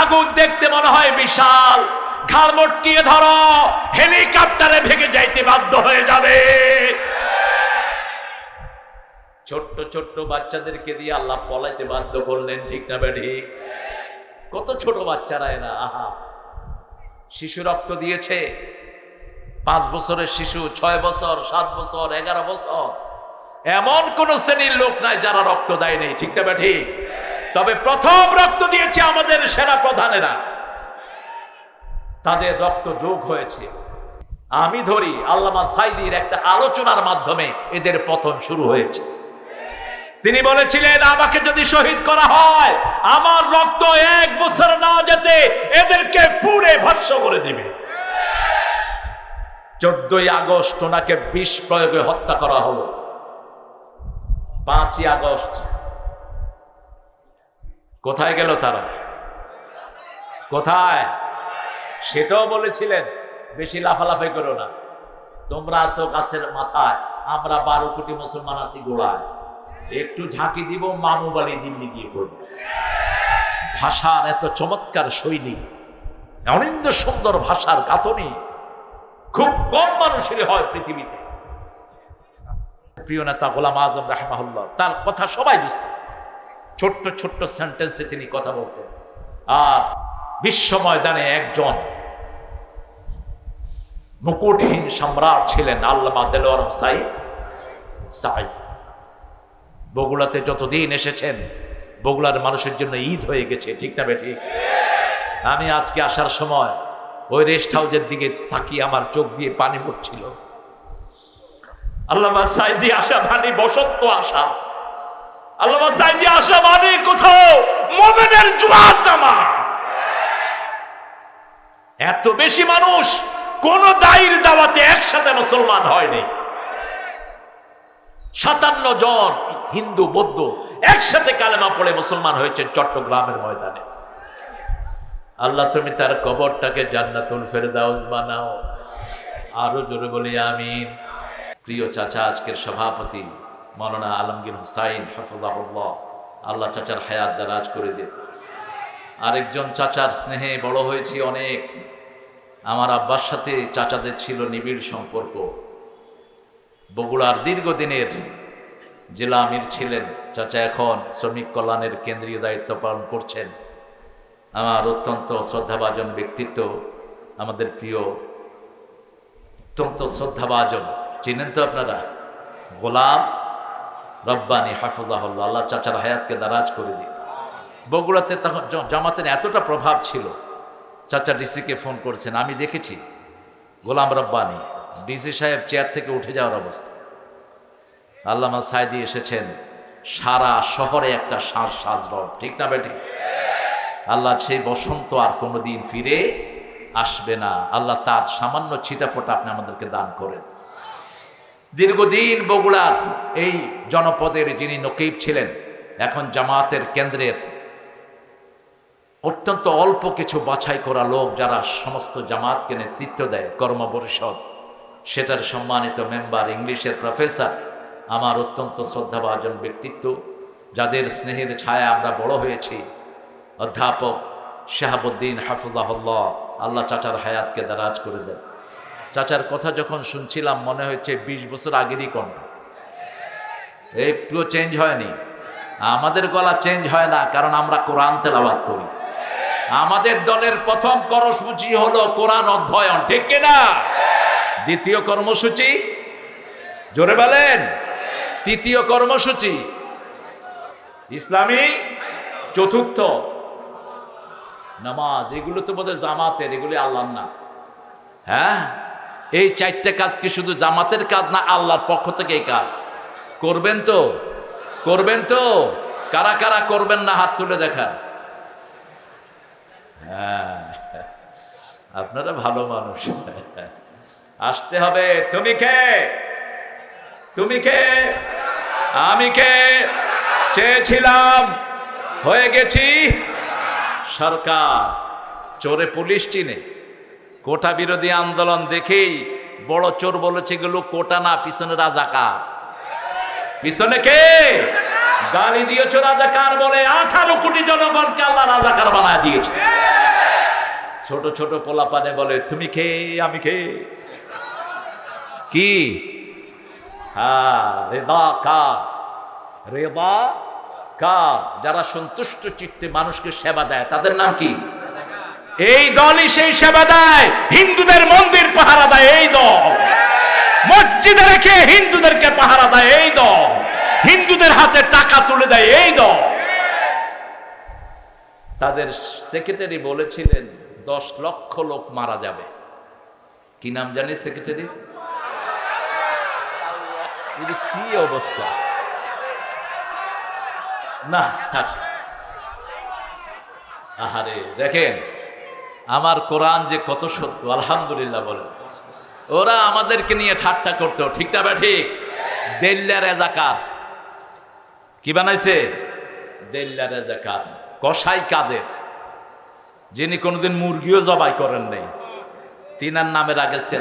আগুন দেখতে মনে হয় বিশাল, ঘাড় মটকিয়ে ধরো, হেলিকপ্টারে ভেঙে যাইতে বাধ্য হয়ে যাবে। ছোট্ট ছোট্ট বাচ্চাদেরকে দিয়ে আল্লাহ পলাইতে বাধ্য করলেন, ঠিক না বেঠি? কত ছোট বাচ্চারা এরা, আহা! শিশু রক্ত দিয়েছে, 5 বছরের শিশু, 6 বছর, 7 বছর, 11 বছর, এমন কোন শ্রেণীর লোক নাই যারা রক্ত দেয় নেই, ঠিক না বেঠি? তবে প্রথম রক্ত দিয়েছে আমাদের সেনা প্রধানেরা, তাদের রক্ত যোগ হয়েছে। আমি ধরি আল্লামা সাইদির একটা আলোচনার মাধ্যমে এদের পতন শুরু হয়েছে। তিনি বলেছিলেন, আমাকে যদি শহীদ করা হয়, আমার রক্ত 1 বছর না যেতে এদেরকে পুড়ে ভস্ম করে দিবে। 14ই আগস্ট ওনাকে বিষ প্রয়োগে হত্যা করা হলো। 5ই আগস্ট কোথায় গেল তারা? কোথায়? সেটাও বলেছিলেন, বেশি লাফালাফি করো না, তোমরা আছো গাছের মাথায়, আমরা 12 কোটি মুসলমান আছি গোড়ায়, একটু ঝাঁকি দিব, মামু বাড়ি দিল্লি গিয়ে পড়বে। ভাষার এত চমৎকার শৈলী, অনিন্দ সুন্দর ভাষার গাঁথনি খুব কম মানুষের হয় পৃথিবীতে। প্রিয় নেতা গোলাম আজম রাহিমাহুল্লাহ, তার কথা সবাই বুঝত, ছোট্ট ছোট্ট সেন্টেন্সে তিনি কথা বলতেন। আর বিশ্ব ময়দানে একজন মুকুটহীন সম্রাট ছিলেন আল্লামা দেলোয়ার সাইদ। বগুড়াতে যতদিন এসেছেন, বগুড়ার মানুষের জন্য ঈদ হয়ে গেছে, ঠিক না বেঠি? আমি আজকে আসার সময় ওই রেস্ট হাউসের দিকে তাকিয়ে আমার চোখ দিয়ে পানি পড়ছিল। আল্লামা সাইদি আসা মানে বসন্ত আসা, আল্লামা সাইদি আসা মানে কোথাও মুমিনের জুমার জামা। এত বেশি মানুষ কোন দায়ের দাওয়াতে একসাথে মুসলমান হয়নি। 57 জন হিন্দু বৌদ্ধ একসাথে কালেমা পড়ে মুসলমান হয়েছেন চট্টগ্রামের ময়দানে। আল্লাহ তুমি তার কবরটাকে জান্নাতুল ফেরদাউস বানাও। আরো জোরে বলি আমিন। প্রিয় চাচা, আজকের সভাপতি মাওলানা আলমগীর হুসাইন হাফিজাহুল্লাহ, আল্লাহ চাচার হায়াত দারাজ করে দিন। আরেকজন চাচার স্নেহে বড় হয়েছি অনেক, আমার আব্বার সাথে চাচাদের ছিল নিবিড় সম্পর্ক। বগুড়ার দীর্ঘদিনের জেলা আমির ছিলেন চাচা, এখন শ্রমিক কল্যাণের কেন্দ্রীয় দায়িত্ব পালন করছেন। আমার অত্যন্ত শ্রদ্ধাভাজন ব্যক্তিত্ব, আমাদের প্রিয় অত্যন্ত শ্রদ্ধাভাজন, চিনেন তো আপনারা, গোলাম রব্বানী হাফিজাহুল্লাহ, আল্লাহ চাচার হায়াতকে দারাজ করে দিন। বগুড়াতে তখন জামাতের এতটা প্রভাব ছিল, চাচা ডিসিকে ফোন করেছেন, আমি দেখেছি গোলাম রব্বানী ডিসি সাহেব চেয়ার থেকে উঠে যাওয়ার অবস্থা। আল্লামা সাইদি এসেছেন, সারা শহরে একটা সাজরব, ঠিক না বেটি? আল্লাহ সেই বসন্ত আর কোনোদিন ফিরে আসবে না। আল্লাহ তার সামান্য ছিটাফোঁটা আপনি আমাদেরকে দান করেন। দীর্ঘদিন বগুড়ার এই জনপদের যিনি নকিব ছিলেন, এখন জামাতের কেন্দ্রের অত্যন্ত অল্প কিছু বাছাই করা লোক যারা সমস্ত জামাতকে নেতৃত্ব দেয়, কর্ম পরিষদ, সেটার সম্মানিত মেম্বার, ইংলিশের প্রফেসর, আমার অত্যন্ত শ্রদ্ধাভাজন ব্যক্তিত্ব, যাদের স্নেহের ছায়া আমরা বড় হয়েছি, অধ্যাপক শাহাবুদ্দিন হাফিজাহুল্লাহ, আল্লাহ চাচার হায়াতকে দারাজ করে দেন। চাচার কথা যখন শুনছিলাম মনে হচ্ছে 20 বছর আগেরই কণ্ঠ, একটুও চেঞ্জ হয়নি। আমাদের গলা চেঞ্জ হয় না, কারণ আমরা কোরআন তেলাওয়াত করি। আমাদের দলের প্রথম কর্মসূচি হলো কোরআন অধ্যয়ন, ঠিক কিনা? দ্বিতীয় কর্মসূচি, জোরে বলেন, তৃতীয় কর্মসূচি ইসলামী, চতুর্থ নামাজ। এগুলো তো বোধহয় জামাতের, এগুলি আল্লাহর না। হ্যাঁ, এই 4টে কাজ কি শুধু জামাতের কাজ না, আল্লাহর পক্ষ থেকে এই কাজ করবেন তো? করবেন তো? কারা কারা করবেন না হাত তুলে দেখান। হ্যাঁ, আপনারা ভালো মানুষ, আসতে হবে। তুমি কে? তুমি কে? আমি কে? চেয়েছিলাম, হয়ে গেছি সরকার। চোরে পুলিশ চিনে, কোটা বিরোধী আন্দোলন দেখেই বড় চোর বলেছে এগুলো কোটা না, পিছনে রাজাকার। পিছনে কে? গালি দিয়েছ রাজাকার বলে। 18 কোটি জনগণকে আল্লাহ রাজাকার বানায় দিয়েছে। ছোট ছোট পোলাপানে বলে তুমি কে আমি কে, কি? হ্যাঁ, রেদা কার, রেদা কার, যারা সন্তুষ্ট চিত্তে মানুষকে সেবা দেয় তাদের নাম কি? এই দলই সেই সেবা দেয়। হিন্দুদের মন্দির পাহারা দেয় এই দল, মসজিদে রেখে হিন্দুদেরকে পাহারা দেয় এই দল, হিন্দুদের হাতে টাকা তুলে দেয় এই দল। তাদের সেক্রেটারি বলেছিলেন 10 লক্ষ লোক মারা যাবে। কি নাম জানি সেক্রেটারি? কি অবস্থা! না থাক, আহারে দেখেন আমার কোরআন যে কত সত্য, আলহামদুলিল্লাহ বলেন। ওরা আমাদেরকে নিয়ে ঠাট্টা করতো, ঠিক না ঠিক? দেল্লা রেজাকার কি বানাইছে? দেল্লা রেজাকার, কসাই কাদের, যিনি কোনোদিন মুরগিও জবাই করেন নাই, তিনার নামে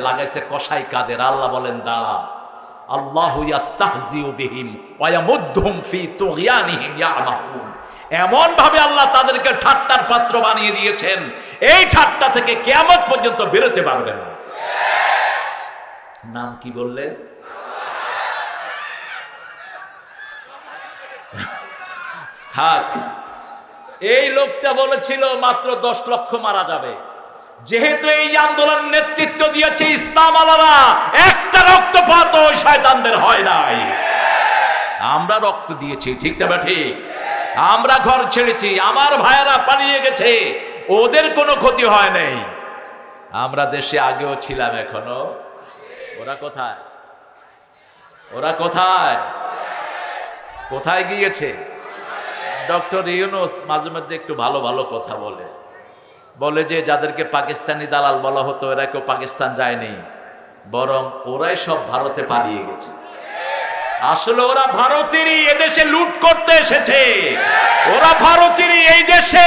লাগাইছে কসাই কাদের। আল্লাহ বলেন দাঁড়া, আল্লাহু ইয়াস্তাহজিউ বিহিম ওয়া ইয়ামুদ্দুহুম ফি তুগয়ানিহিম ইয়ামাহুন। এমন ভাবে আল্লাহ তাদেরকে ঠাট্টার পাত্র বানিয়ে দিয়েছেন, এই ঠাট্টা থেকে কিয়ামত পর্যন্ত বেরোতে পারবে না। নাম কি বললেন? থাক। এই লোকটা বলেছিল মাত্র 10 লক্ষ মারা যাবে। যেহেতু এই আন্দোলন নেতৃত্ব দিয়েছে ইসলাম আলারা, একটা রক্তপাত ওই শয়তানদের হয় নাই। আমরা রক্ত দিয়েছি, ঠিক না ঠিক? আমরা ঘর ছেড়েছি, আমার ভাইয়েরা পালিয়ে গেছে, ওদের কোনো ক্ষতি হয় নাই। আমরা দেশে আগেও ছিলাম, এখনো। ওরা কোথায়? ওরা কোথায়? কোথায় গিয়েছে? ডক্টর ইউনূস মাঝে মধ্যে একটু ভালো ভালো কথা বলে যে যাদেরকে পাকিস্তানি দালাল বলা হতো এরা কেউ পাকিস্তান যায়নি, বরং ওরাই সব ভারতে পালিয়ে গেছে। আসলে ওরা ভারতেরই এদেশে লুট করতে এসেছে, ওরা ভারতেরই এই দেশে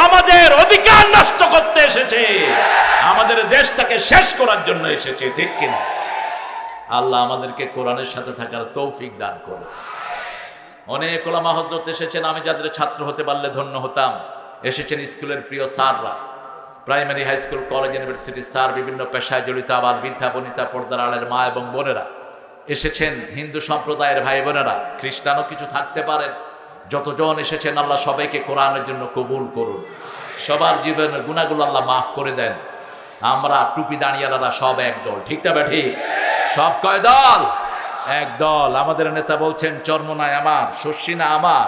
আমাদের অধিকার নষ্ট করতে এসেছে, আমাদের দেশটাকে শেষ করার জন্য এসেছে, ঠিক কিনা? আল্লাহ আমাদেরকে কোরআনের সাথে থাকার তৌফিক দান করুন। অনেক ওলামা হযরত এসেছেন, আমি যাদের ছাত্র হতে পারলে ধন্য হতাম। এসেছেন স্কুলের প্রিয় স্যাররা, primary, high school, college, university sir, বিভিন্ন পেশায় জড়িত আবার বৃদ্ধা বনিতা, পর্দার আড়ের মা এবং বোনেরা এসেছেন, হিন্দু সম্প্রদায়ের ভাই বোনেরা, খ্রিস্টানও কিছু থাকতে পারেন। যতজন এসেছেন আল্লাহ সবাইকে কোরআনের জন্য কবুল করুন, সবার জীবনের গুনাহগুলো আল্লাহ মাফ করে দেন। আমরা টুপি দাঁড়িয়ালারা সব একদল, ঠিক না ঠিক? সব কয় দল? একদল। আমাদের নেতা বলছেন চরমনায় আমার, শস্যিনা আমার,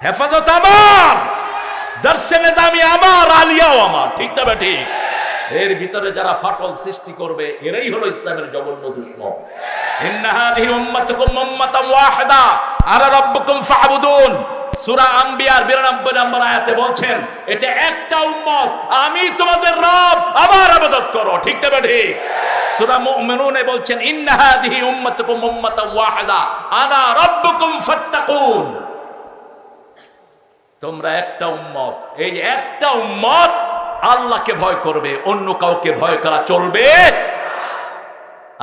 হেফাজত আমার, দর্শে নিজামি আমার, আলিয়াও আমার, ঠিক না ঠিক? এর ভিতরে যারা ফাটল সৃষ্টি করবে এরাই হলো ইসলামের জঘন্য দুশমন। ইন্না হাযিহি উম্মাতুকুম উম্মাতান ওয়াহিদা আনা রাব্বুকুম ফা'বুদুন। সূরা আম্বিয়ার 92 নম্বর আয়াতে বলছেন এটা একটা উম্মত, আমি তোমাদের রব, আমার ইবাদত করো, ঠিক না ঠিক? সূরা মুমিনুনে বলছেন ইন্না হাযিহি উম্মাতুকুম উম্মাতান ওয়াহিদা আনা রাব্বুকুম ফাত্তাকুন। তোমরা একটা উম্মত, এই একটা উম্মত আল্লাহকে ভয় করবে, অন্য কাউকে ভয় করা চলবে।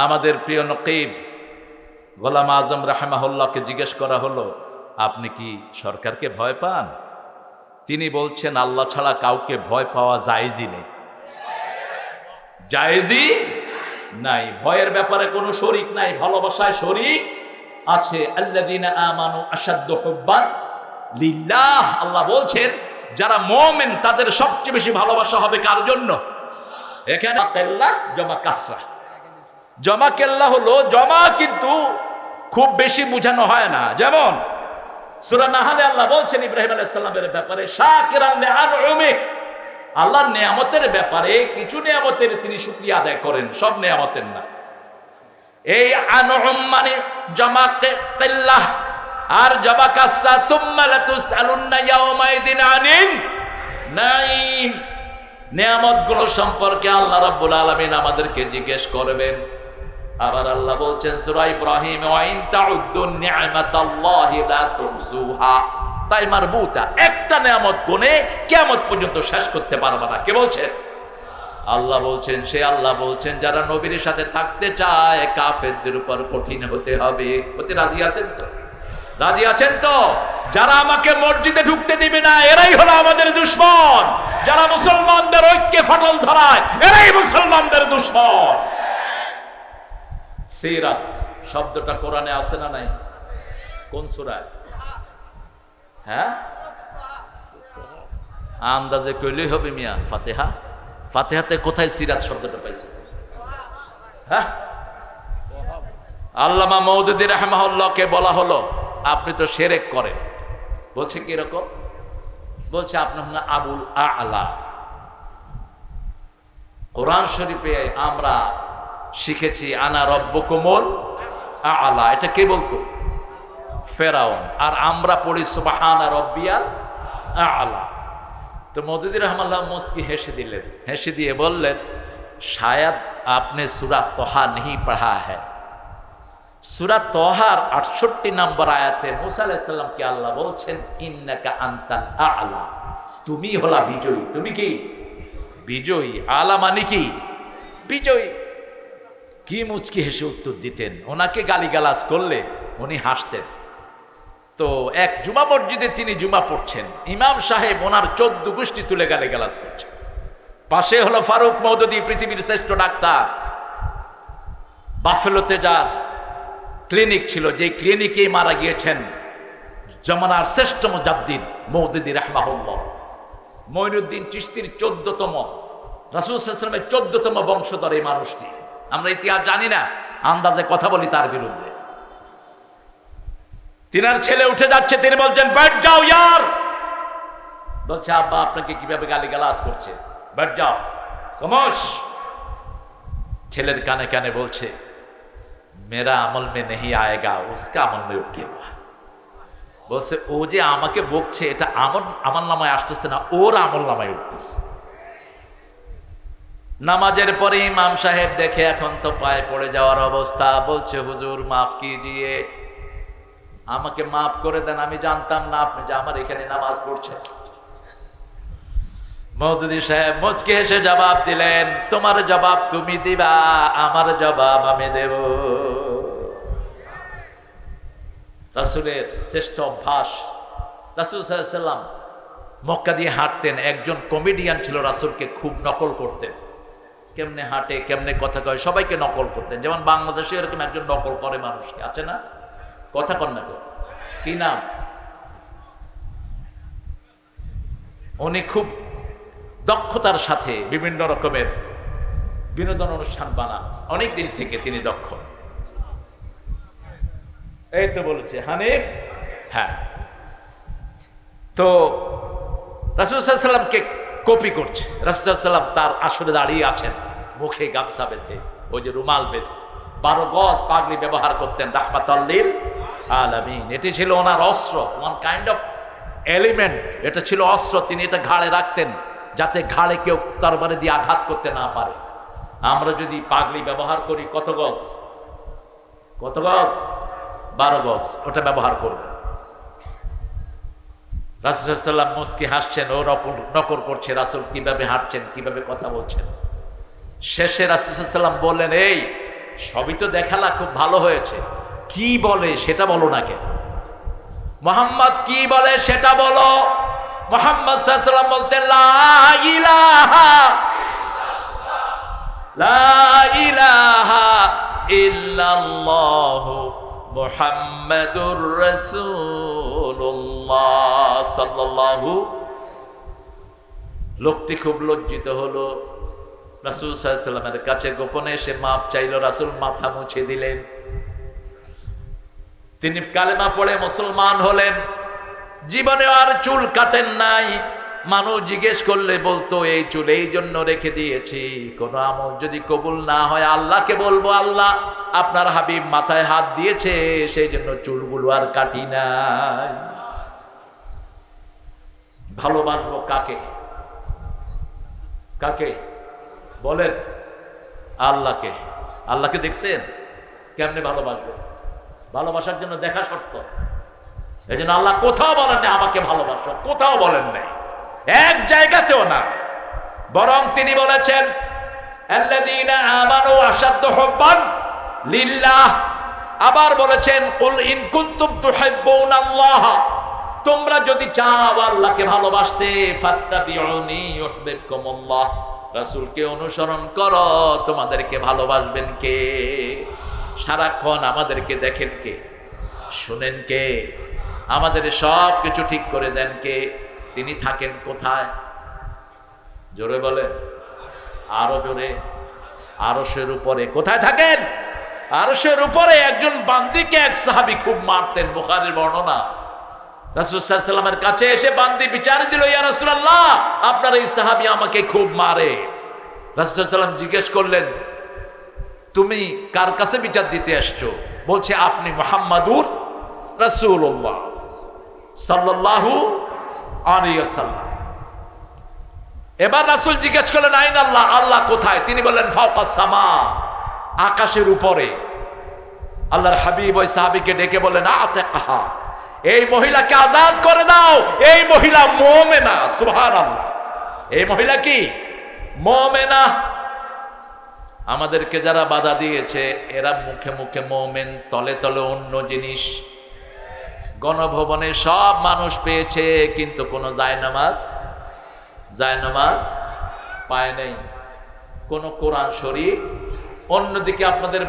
আমাদের প্রিয় নকিব গোলাম আজম রাহিমাহুল্লাহকে জিজ্ঞেস করা হলো আপনি কি সরকারকে ভয় পান? তিনি বলছেন আল্লাহ ছাড়া কাউকে ভয় পাওয়া জায়েজই নেই, জায়েজই নাই। ভয়ের ব্যাপারে কোনো শরীক নাই, ভালোবাসায় শরীক আছে। আল্লাযীনা আমানু আশাদ্দু হুব্বান লিল্লাহ। আল্লাহ বলছেন যারা মুমিন তাদের সবচেয়ে বেশি ভালোবাসা হবে কার জন্য? এখানে কেল্লা জমা কাসরা, জমা কেল্লা হলো জমা, কিন্তু খুব বেশি বোঝানো হয় না। যেমন সূরা নাহলে আল্লাহ বলছেন ইব্রাহিম আলাইহিস সালামের ব্যাপারে শাকিরান লিআনউমি, আল্লাহর নিয়ামতের ব্যাপারে কিছু নিয়ামতের তিনি শুকরিয়া আদায় করেন, সব নিয়ামতের না। এই আনউম মানে জমা কেল্লা আর জবা কাসরা। সুম্মা লাতুসআলুন্না ইয়াওমাইদিন আনিন নাঈম। নিয়ামতগুলো সম্পর্কে আল্লাহ রাব্বুল আলামিন আমাদেরকে জিজ্ঞেস করবেন। আবার আল্লাহ বলছেন সূরা ইব্রাহিম ওয়া ইন তাউদ্দু নি'মাতাল্লাহি লা তুহসুহা। তাই মারবুতা, একটা নিয়ামত গুণে কিয়ামত পর্যন্ত শেষ করতে পারবে না। কে বলছেন? আল্লাহ বলছেন। সে আল্লাহ বলছেন যারা নবীর সাথে থাকতে চায় কাফেরদের উপর কঠিন হতে হবে। হতে রাজি আছেন তো? রাজি আছেন তো? যারা আমাকে মসজিদে ঢুকতে দিবে না এরাই হলো আমাদের দুশমন। যারা মুসলমানদের ঐক্যে ফাটল ধরায় এরাই মুসলমানদের দুশমন। সিরাত শব্দটা কোরআনে আছে না নাই? কোন সূরায়? হ্যাঁ, আন্দাজে কইলেই হবে মিয়া। ফাতিহা, ফাতিহাতে কোথায় সিরাত শব্দটা পাইছে? হ্যাঁ, আল্লামা মওদুদী রাহিমাহুল্লাহকে বলা হলো আপনি তো শিরক করেন। বলছে কি রকম? বলছে আপনি হলেন আবুল আ'লা। কোরআন শরীফে আমরা শিখেছি আনা রব্বুকুমুল আ'লা, এটা কে বলতো? ফেরাউন। আর আমরা পড়ি সুবহানা রব্বিয়াল আ'লা। তো মওদুদী রাহিমাহুল্লাহ মুস্কি হেসে দিলেন, হেসে দিয়ে বললেন শায়দ আপনি সূরা তহা नहीं पढ़ा है। সূরা তহার 68 নম্বর আয়াতে মুসা আলাইহিস সালামকে আল্লাহ বলছেন ইন্নাকা আনতাল আ'লা, তুমি হলা বিজয়ী। তুমি কি বিজয়ী? আলা মানে কি? বিজয়ী। কি মুচকি হেসে উত্তর দিতেন। ওনাকে গালিগালাজ করলে উনি হাসতেন। তো এক জুমা মসজিদে তিনি জুমা পড়ছেন, ইমাম সাহেব ওনার 14 গোষ্ঠী তুলে গালিগালাজ করছেন। পাশে হলো ফারুক মওদুদী, পৃথিবীর শ্রেষ্ঠ ডাক্তার। বাফেলোতে যার ক্লিনিক ছিল, যে ক্লিনিকেই মারা গিয়েছেন জামানার শ্রেষ্ঠ মুজাদ্দিদ মওদুদী রাহিমাহুল্লাহ। মঈনুদ্দিন চিশতির 14তম, রাসূল সাল্লাল্লাহু আলাইহি ওয়াসাল্লামের 14তম বংশধর এই মানুষটি। আমরা ইতিহাস জানি না, আন্দাজে কথা বলি তার বিরুদ্ধে। তিনার ছেলে উঠে যাচ্ছে, তিনি বলছেন बैठ जाओ यार। বলছে আব্বা আপনাকে কিভাবে গালিগালাজ করছে, बैठ जाओ খামোশ। ছেলের কানে কানে বলছে मेरा अमल में नहीं आएगा, उसका अमल में उठेगा। বলছে ও যে আমাকে বকছে এটা আমার নামায় আসতেছে না, ওর আমল নামায় উঠতেছে। নামাজের পরে ইমাম সাহেব দেখে এখন তো পায়ে পড়ে যাওয়ার অবস্থা। বলছে হুজুর মাফ কিজিয়ে, আমাকে মাফ করে দেন, আমি জানতাম না আপনি যে আমার এখানে নামাজ পড়ছেন। মওদুদী সাহেব মুচকি হেসে জবাব দিলেন তোমার জবাব তুমি দিবা, আমার জবাব আমি দেব। রাসূলের শ্রেষ্ঠ অভ্যাস, রাসূল সাল্লাল্লাহু আলাইহি ওয়াসাল্লাম মক্কা দিয়ে হাঁটতেন। একজন কমেডিয়ান ছিল, রাসূলকে খুব নকল করতেন। কেমনে হাঁটে, কেমনে কথা কয়, সবাইকে নকল করতেন। যেমন বাংলাদেশে এরকম একজন নকল করে মানুষকে আছে না, কথা কন না, কি নাম? উনি খুব দক্ষতার সাথে বিভিন্ন রকমের বিনোদন অনুষ্ঠান বানান, অনেক দিন থেকে তিনি দক্ষ। এই তো বলেছে হানিফ। হ্যাঁ, তো রাসূল সাল্লাল্লাহু আলাইহি ওয়াসাল্লামকে কপি করছে। রাসূল সাল্লাল্লাহু আলাইহি ওয়াসাল্লাম তার আসরে দাঁড়িয়ে আছেন, মুখে গামছা বেঁধে, ওই যে রুমাল বেঁধে, 12 গজ পাগড়ি ব্যবহার করতেন রাহমাতাল লিল আলামিন। এটি ছিল ওনার অস্ত্র, ওয়ান কাইন্ড অফ এলিমেন্ট। এটা ছিল অস্ত্র, তিনি এটা ঘাড়ে রাখতেন যাতে ঘাড়ে কেউ তরবারি দিয়ে আঘাত করতে না পারে। আমরা যদি পাগড়ি ব্যবহার করি কত গজ? কত গজ? 12 গজ, ওটা ব্যবহার করবে। রাসূল সাল্লাল্লাহু আলাইহি ওয়াসাল্লাম মুস্কি হাসছেন, ও নকল করছে রাসূল কিভাবে হাঁটছেন, কিভাবে কথা বলছেন। শেষে রাসূল সাল্লাল্লাহু আলাইহি ওয়াসাল্লাম বললেন এই সবই তো দেখালা, খুব ভালো হয়েছে, কি বলে সেটা বলো না কেন? মুহাম্মদ কি বলে সেটা বলো। মুহাম্মদ সাল্লাল্লাহু আলাইহি ওয়াসাল্লাম বলতেন লা ইলাহা লা ইলাহা ইল্লাল্লাহু মুহাম্মাদুর রাসূলুল্লাহ সাল্লাল্লাহু। লোকটি খুব লজ্জিত হলো, রাসূল সাল্লাল্লাহু আলাইহি ওয়াসাল্লামের কাছে গোপনে এসে মাপ চাইল। রাসূল মাথা মুছে দিলেন। তিনি কালেমা পড়ে মুসলমান হলেন। জীবনে আর চুল কাটেন নাই। মানুষ জিজ্ঞেস করলে বলতো এই চুল এই জন্য রেখে দিয়েছি, কোন আমল যদি কবুল না হয় আল্লাহকে বলবো আল্লাহ আপনার হাবিব মাথায় হাত দিয়েছে সেই জন্য চুলগুলো আর কাটি নাই। ভালোবাসবো কাকে? কাকে বলেন? আল্লাহকে। আল্লাহকে দেখছেন কেমনে ভালোবাসবো? ভালোবাসার জন্য দেখা শর্ত। এই জন্য আল্লাহ কোথাও বলেন না আমাকে ভালোবাসো, কোথাও বলেন নাই, এক জায়গাতেও না। বরং তিনি বলেছেন আল্লাযীনা আমানু আশাদ্দু হুব্বান লিল্লাহ, আবার বলেছেন কুল ইন কুনতুম তুহিব্বুনাল্লাহ, তোমরা যদি চাও আল্লাহকে ভালোবাসতে, ফাত্তাবিউনি ইউহিব্বুকুমুল্লাহ, রাসূলকে অনুসরণ করো, তোমাদেরকে ভালোবাসবেন কে? সারাক্ষণ আমাদেরকে দেখেন কে? শুনেন কে? আমাদের সব কিছু ঠিক করে দেন কে? তিনি থাকেন কোথায়? জোরে বলেন, আরো জোরে। আরশের উপরে। কোথায় থাকেন? আরশের উপরে। একজন বান্দীকে এক সাহাবী খুব মারতেন, বুখারীর বর্ণনা। রাসূল সাল্লাল্লাহু আলাইহি ওয়াসাল্লামের কাছে এসে বান্দী বিচার দিল, ইয়া রাসূলুল্লাহ, আপনার এই সাহাবী আমাকে খুব মারে। রাসূল সাল্লাল্লাহু আলাইহি ওয়াসাল্লাম জিজ্ঞেস করলেন, তুমি কার কাছে বিচার দিতে আসছো? বলছে, আপনি মুহাম্মাদুর রাসূলুল্লাহ সাল্লাল্লাহু আলাইহি ওয়াসাল্লাম। এবার রাসূল জিজ্ঞেস করলেন, আইন আল্লাহ, আল্লাহ কোথায়? তিনি বললেন, ফাওকাস সামা, আকাশের উপরে। আল্লাহর হাবিব ওই সাহাবীকে ডেকে বললেন, আতিকহা, এই মহিলাকে আজাদ করে দাও, এই মহিলা মুমিনা। সুবহানাল্লাহ। এই মহিলা কি? মুমিনা। আমাদেরকে যারা বাধা দিয়েছে, এরা মুখে মুখে মুমিন, তলে তলে অন্য জিনিস। গণভবনে সব মানুষ পেয়েছে, কিন্তু কোনো জায়নামাজ পায় নাই, কোন কোরআন শরীফ। অন্যদিকে আপনাদের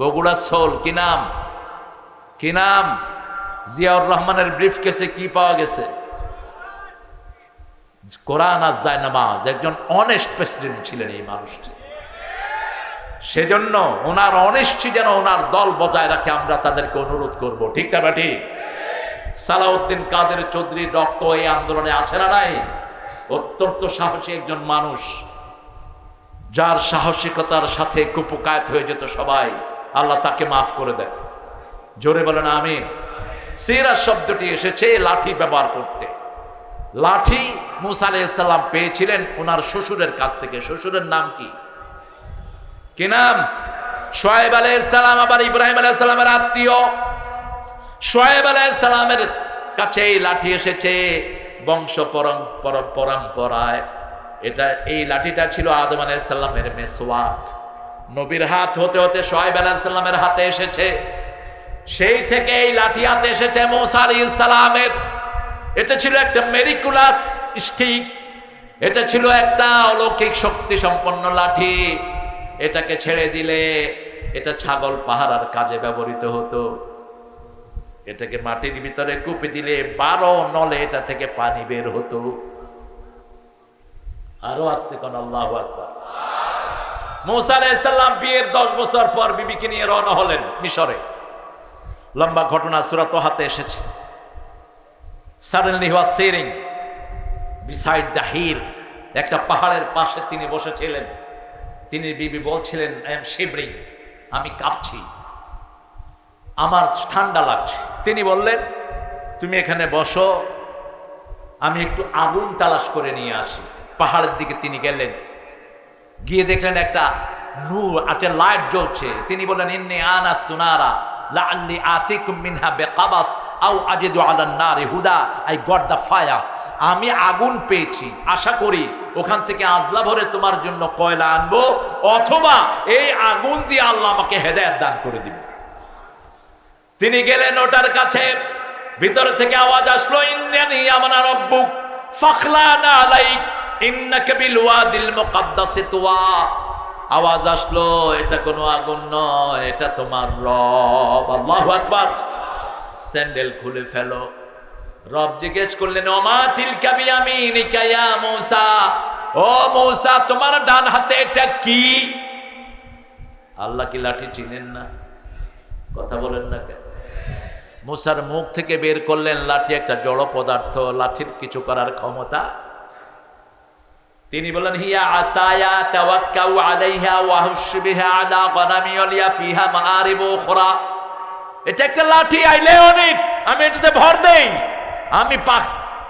বগুড়া সোল, কি নাম? জিয়াউর রহমানের ব্রিফকেসে কি পাওয়া গেছে? কোরআন আর জায়নামাজ। একজন অনেস্ট প্রেসিডেন্ট ছিলেন এই মানুষটি, সেজন্য ওনার অনেস্টি যেন ওনার দল বজায় রাখে, আমরা তাদেরকে অনুরোধ করব। ঠিক না বা ঠিক? সালাউদ্দিন কাদের চৌধুরীর রক্ত এই আন্দোলনে আছে না নাই? অত্যন্ত সাহসী একজন মানুষ, যার সাহসিকতার সাথে কুপকায়েত হয়ে যেত সবাই। আল্লাহ তাকে মাফ করে দেন। জোরে বলেন আমিন। সিরাত শব্দটি এসেছে লাঠি ব্যবহার করতে। লাঠি মুসা আলাইহিস সালাম পেয়েছিলেন ওনার শ্বশুরের কাছ থেকে। শ্বশুরের নাম কি নাম? শুআয়ব আলাইহিস সালাম। আবার ইব্রাহিম আলাইহিস সালামের আত্মীয়। শুআয়ব আলাইহিস সালামের কাছে এই লাঠি এসেছে বংশ পরম্পরায়। এই লাঠিটা ছিল আদম আলাইহিস সালামের মেসওয়াক। নবীর হাত হতে হতে শুআয়ব আলাইহিস সালামের হাতে এসেছে। সেই থেকে এই লাঠি হাতে এসেছে মুসা আলাইহিস সালামের। এটা ছিল একটা মেরিকুলাস স্টিক, এটা ছিল একটা অলৌকিক শক্তি সম্পন্ন লাঠি। এটাকে ছেড়ে দিলে এটা ছাগল পাহারার কাজে ব্যবহৃত হতো। এটাকে মাটির ভিতরে কুপে দিলে 12 নলে এটা থেকে পানি বের হতো। আরো আসতে কোন আল্লাহু আকবার। মুসা আলাইহিস সালাম বিয়ের 10 বছর পর বিবিকে নিয়ে রওনা হলেন মিশরে। লম্বা ঘটনা, সূরা তাহাতে এসেছে। Suddenly he was sitting beside the hill, একটা পাহাড়ের পাশে তিনি বসেছিলেন। তিনি বিবি বলছিলেন, I am shivering, আমি কাঁপছি, আমার ঠান্ডা লাগছে। তিনি বললেন, তুমি এখানে বসো, আমি একটু আগুন তালাশ করে নিয়ে আসি। পাহাড়ের দিকে তিনি গেলেন, গিয়ে দেখলেন একটা নূর, একটা লাইট জ্বলছে। তিনি বললেন, ইন্নী আনাস্তু নারা লাআল্লি আতিকুম মিনহা বিকাবাস আও আজিদু আলান নারি হুদা, আই গট দ্য ফায়ার। আমি আগুন পেয়েছি, আশা করি ওখান থেকে আজলা ভরে তোমার জন্য কয়লা আনবো, অথবা এই আগুন দিয়ে আল্লাহ আমাকে হেদায়েত দান করে দিবে। তিনি গেলেন ওটার কাছে। ভিতর থেকে আওয়াজ আসলো, ইন্নানি আমানা রাব্বুক ফাখলানা আলাইক ইন্নাকা বিল ওয়াদিল মুকাদ্দাসি তুওয়া। আওয়াজ আসলো, এটা কোনো আগুন নয়, এটা তোমার রব। আল্লাহু আকবার। স্যান্ডেল খুলে ফেলো। রব জিজ্ঞেস করলেন, ওমা তিলকা বিয়ামিনিকা ইয়া মূসা, ও মূসা তোমার ডান হাতে এটা কি? আল্লাহ কি লাঠি চিনেন না? কথা বলেন না কেন? মূসার মুখ থেকে বের করলেন, লাঠি একটা জড় পদার্থ, লাঠির কিছু করার ক্ষমতা। তিনি বলেন, হিয়া আসায়া তাওয়াক্কাউ আলাইহা ওয়া হুশ বিহা আলা গনামি ওয়ালিয়া ফিহা মাআরিবু উখরা। এটা একটা লাঠি, আইলে অনেক, আমি এটাতে ভর দেই, আমি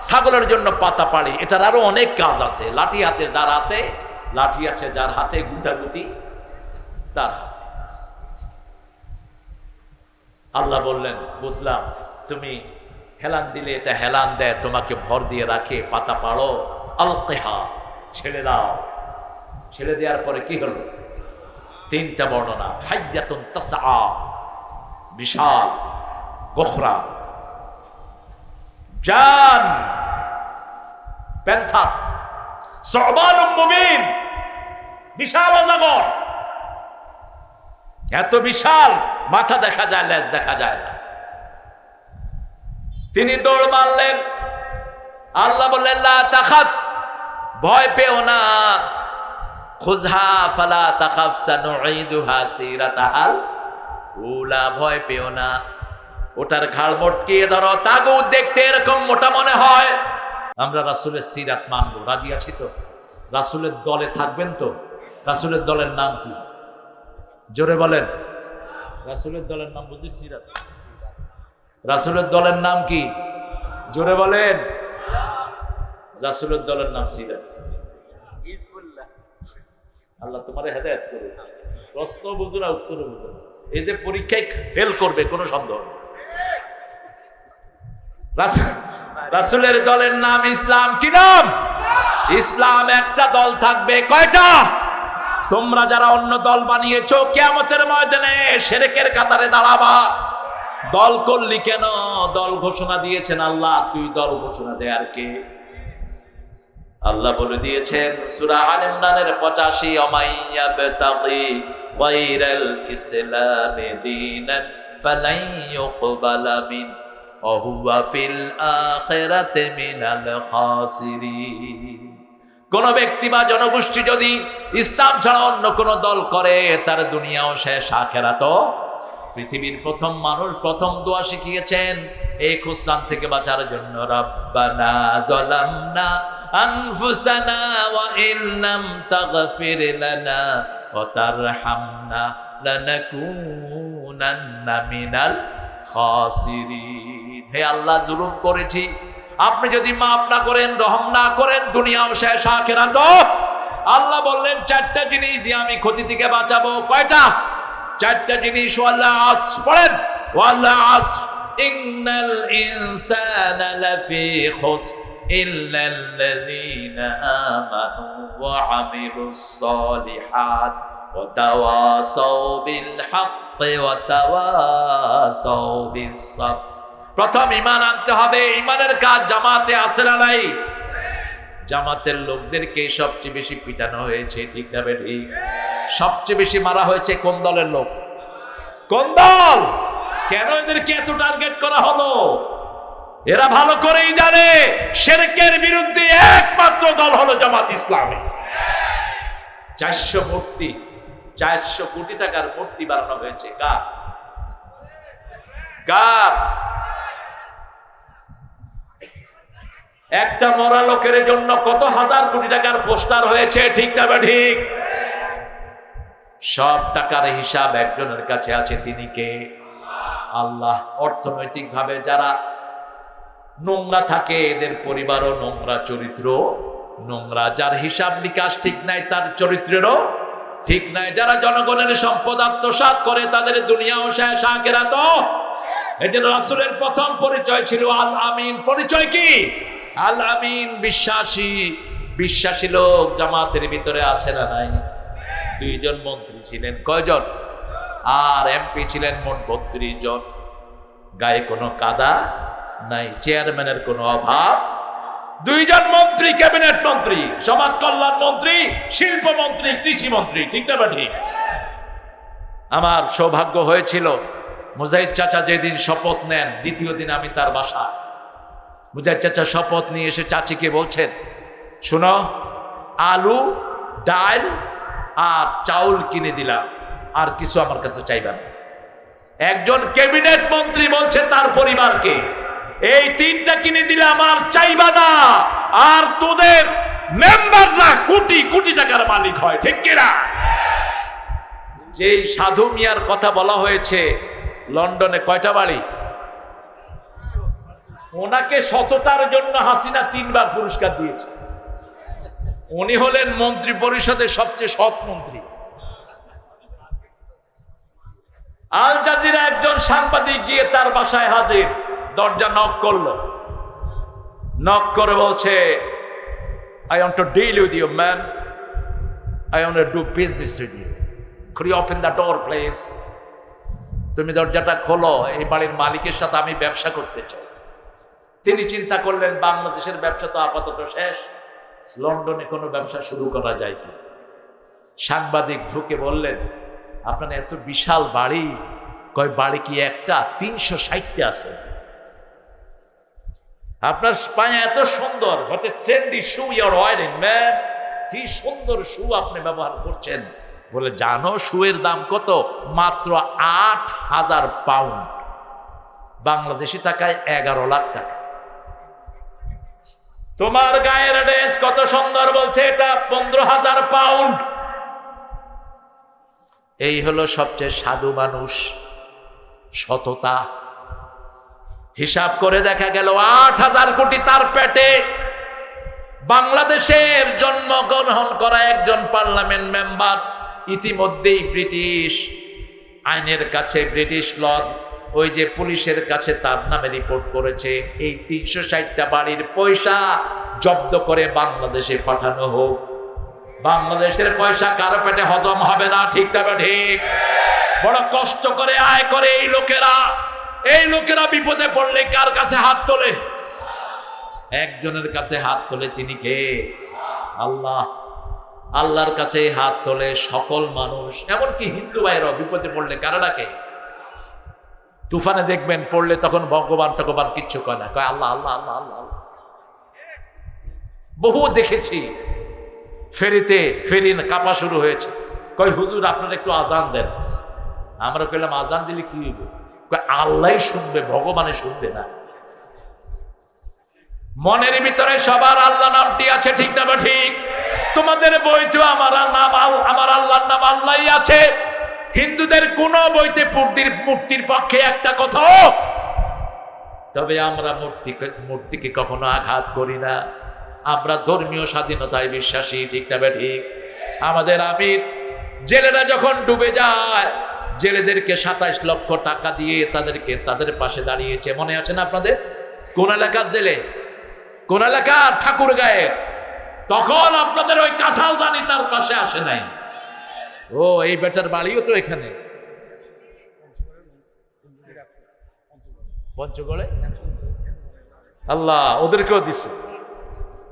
ছাগলের জন্য পাতা পাড়ি। এটার আরো অনেক কাজ আছে। লাঠি হাতে যার হাতে, লাঠি আছে যার হাতে, গুতাগুতি তার হাতে। আল্লাহ বললেন, বুঝলাম, তুমি হেলান দিলে এটা হেলান দেয়, তোমাকে ভর দিয়ে রাখে, পাতা পাড়ো। আল-কিহা, ছেড়ে দাও। ছেড়ে দেওয়ার পরে কি হলো? তিনটা বর্ণনা, হাইয়াতুন তাসআ, বিশাল গোখরা, জান প্যান্থার, সুবানুম মুবিন, বিশাল অজগর, এত বিশাল, মাথা দেখা যায়, লেজ দেখা যায় না। তিনি দৌড় মারলেন। আল্লাহ বললেন লা তাখাফ, ভয় পেও না, খুযহা ফালা তাখাফ সানুঈদুহা সিরাতাহাল উলা, ভয় পেও না, ওটার ঘাড় মটকিয়ে ধরো। তাগুত দেখতে এরকম মোটা মনে হয়। আমরা রাসূলের সিরাত মানব, রাজি আছি তো? রাসূলের দলে থাকবেন তো? রাসূলের দলের নাম কি? জোরে বলেন। রাসূলের দলের নাম বুঝি সিরাত। রাসূলের দলের নাম কি? জোরে বলেন। রাসূলের দলের নাম সিরাত। আল্লাহ তোমারে হেদায়েত করুন। প্রশ্ন বুঝো না, উত্তর বুঝো না। এই যে পরীক্ষায় ফেল করবে, কোনো সন্দেহ নেই। রাসূলের দলের নাম ইসলাম। কি নাম? ইসলাম। একটা দল থাকবে। কয়টা? তোমরা যারা অন্য দল বানিয়েছো, কিয়ামতের ময়দানে শিরকের কাতারে দাঁড়াবা। দল করলি কেন? দল ঘোষণা দিয়েছেন আল্লাহ, তুই দল ঘোষণা দে আর কে? আল্লাহ বলে দিয়েছেন সূরা আল ইমরানের 85, অমাইয়াবতাগি গায়রাল ইসলামি দীনান ফালাই ইউকবালা মিন ওয়া হুয়া ফিল আখিরাতি মিনাল খাসিরিন। কোন ব্যক্তি বা জনগোষ্ঠী যদি ইসলাম ছাড়া অন্য কোন দল করে, তার দুনিয়াও শেষ, আখিরাতও। পৃথিবীর প্রথম মানুষ প্রথম দোয়া শিখিয়েছেন এই খুসরান থেকে বাঁচার জন্য, রাব্বানা যালামনা আনফুসানা ওয়া ইল্লাম তাগফির লানা ওয়া তারহামনা লানাকুনান্না মিনাল খাসিরিন। হে আল্লাহ, জুলুম করেছি, আপনি যদি মাফ না করেন, রহম না করেন, দুনিয়াও শেষ, আখিরাতও। আল্লাহ বললেন চারটা জিনিস দিয়ে আমি ক্ষতি থেকে বাঁচাবো। কয়টা? চারটা জিনিস। ওয়াল্লাহ আসর, পড়েন ওয়াল্লাহ আসর, ইন্নাল ইনসানা লাফি খুসর ইল্লাল্লাযীনা আমানু ওয়া আমিলুস সালিহাত ওয়া তাওয়াসাউ বিল হাক্কি ওয়া তাওয়াসাউ বিস সাবর। প্রথম ঈমান আনতে হবে। ঈমানের কাজ জামাতে আছে না নাই? জামাতের লোকদেরকে সবচেয়ে বেশি পিটানো হয়েছে, ঠিক না ঠিক? সবচেয়ে বেশি মারা হয়েছে কোন দলের লোক? কোন দল? কেন এদেরকে এত টার্গেট করা হলো? এরা ভালো করেই জানে শিরকের বিরুদ্ধে একমাত্র দল হলো জামাত ইসলামী। 400 কোটি টাকার মূর্তি বানানো হয়েছে। কার? কার? একটা মরা লোকের জন্য কত হাজার কোটি টাকার পোস্টার হয়েছে, ঠিক না ঠিক? সব টাকার হিসাব একজনের কাছে আছে, তিনি কে? আল্লাহ। অর্থনৈতিক ভাবে যারা নোংরা থাকে, এদের পরিবারও নোংরা, চরিত্র নোংরা। যার হিসাব নিকাশ ঠিক নাই, তার চরিত্রেরও ঠিক নাই। যারা জনগণের সম্পদ আত্মসাৎ করে, তাদের দুনিয়াও শেষ, আখিরাতও। এজন্য রাসূলের প্রথম পরিচয় ছিল আল আমিন। পরিচয় কি? আল আমিন, বিশ্বাসী। বিশ্বাসী লোক জামাতের ভিতরে আছে না নাই? 2 জন মন্ত্রী ছিলেন। কয়জন? আর এমপি ছিলেন মোট 32 জন। গায়ে কোনো কাদা নাই, চেয়ারম্যানের কোনো অভাব। 2 জন মন্ত্রী, ক্যাবিনেট মন্ত্রী, সমাজ কল্যাণ মন্ত্রী, শিল্প মন্ত্রী, কৃষি মন্ত্রী, ঠিক না ঠিক? আমার সৌভাগ্য হয়েছিল মুজাহিদ চাচা যেদিন শপথ নেন, দ্বিতীয় দিন আমি তার বাসা। মুজাহিদ চাচা শপথ নিয়ে এসে চাচিকে বলছেন, শুনো, আলু, ডাল আর চাউল কিনে দিলাম, আর কিছু আমার কাছে চাইবা না। একজন ক্যাবিনেট মন্ত্রী বলছে তার পরিবারকে, এই 3টা কিনে দিলাম, আর চাইবা না। আর তোদের মেম্বাররা কোটি কোটি টাকার মালিক হয়, ঠিক কিনা? যেই সাধু মিয়ার কথা বলা হয়েছে, লন্ডনে কয়টা বাড়ি? ওনাকে সততার জন্য হাসিনা 3 বার পুরস্কার দিয়েছে। উনি হলেন মন্ত্রী পরিষদের সবচেয়ে সৎ মন্ত্রী। আল জাজিরা একজন সাংবাদিক গিয়ে তার বাসায় হাজির, দরজা নক করলো। নক করে বলছে, I want to deal with you, man. I want to do business with you. Could you open the door, please? তুমি দরজাটা খোলো, এই বাড়ির মালিকের সাথে আমি ব্যবসা করতে চাই। তিনি চিন্তা করলেন বাংলাদেশের ব্যবসা তো আপাতত শেষ, লন্ডনে কোনো ব্যবসা শুরু করা যায় কি? সাংবাদিক ঢুকে বললেন, আপনার এত বিশাল বাড়ি, কয় বাড়ি কি একটা? 360টা আছে। আপনার পায়ে এত সুন্দর, what a trendy shoe you're wearing, man, কি সুন্দর শু আপনি ব্যবহার করছেন। বলে, জানো শুয়ের দাম কত? মাত্র 8,000 পাউন্ড, বাংলাদেশি টাকায় 11 লাখ টাকা। তোমার গায়ের ড্রেস কত সুন্দর, বলছে এটা 15,000 পাউন্ড। এই হলো সবচেয়ে সাধু মানুষ, সততা। হিসাব করে দেখা গেল 8,000 কোটি তার পেটে। বাংলাদেশের জন্মগ্রহণ করা একজন পার্লামেন্ট মেম্বার ইতিমধ্যেই ব্রিটিশ আইনের কাছে, ব্রিটিশ ল, ওই যে পুলিশের কাছে তার নামে রিপোর্ট করেছে, এই 360টা বাড়ির পয়সা জব্দ করে বাংলাদেশে পাঠানো হোক। বাংলাদেশের পয়সা কারো পেটে হজম হবে না, ঠিক তবে ঠিক। বড় কষ্ট করে আয় করে এই লোকেরা বিপদে পড়লে কার কাছে হাত তোলে? একজনের কাছে হাত তোলে, তিনি কে? আল্লাহ। আল্লাহর কাছে হাত তোলে সকল মানুষ, এমনকি হিন্দু ভাইরাও বিপদে পড়লে কারা ডাকে? তুফানে দেখবেন পড়লে তখন ভগবান টগবান কিচ্ছু কয় না, কয় আল্লাহ আল্লাহ আল্লাহ আল্লাহ আল্লাহ। বহু দেখেছি, ফেরি কাঁপা শুরু হয়েছে, কয় হুজুর আপনারা একটু আজান দেন। আমরা কইলাম আজান দিলে কি হইব? কয় আল্লাহ শুনবে, ভগবানে শুনবে না। মনের ভিতরে সবার আল্লাহ নামটি আছে, ঠিক না ঠিক? তোমাদের বইতে আমার আল্লাহর নাম আল্লাহই আছে। হিন্দুদের কোন বইতে মূর্তির পক্ষে একটা কথা। তবে আমরা মূর্তিকে কখনো আঘাত করি না। আমরা ধর্মীয় স্বাধীনতায় বিশ্বাসী, ঠিক না ঠিক? আমাদের আমির জেলেরা যখন ডুবে যায়, জেলেদেরকে 27 লক্ষ টাকা দিয়ে তাদের পাশে দাঁড়িয়েছে, মনে আছে না আপনাদের? কোন এলাকার জেলে? কোন এলাকার? ঠাকুরগাঁয়ে। তখন আপনাদের ওই কাঁঠাল দানি তার পাশে আসে নাই। ও, এই বেটার বাড়িও তো এখানে পঞ্চগড়ে। আল্লাহ ওদেরকেও দিছে,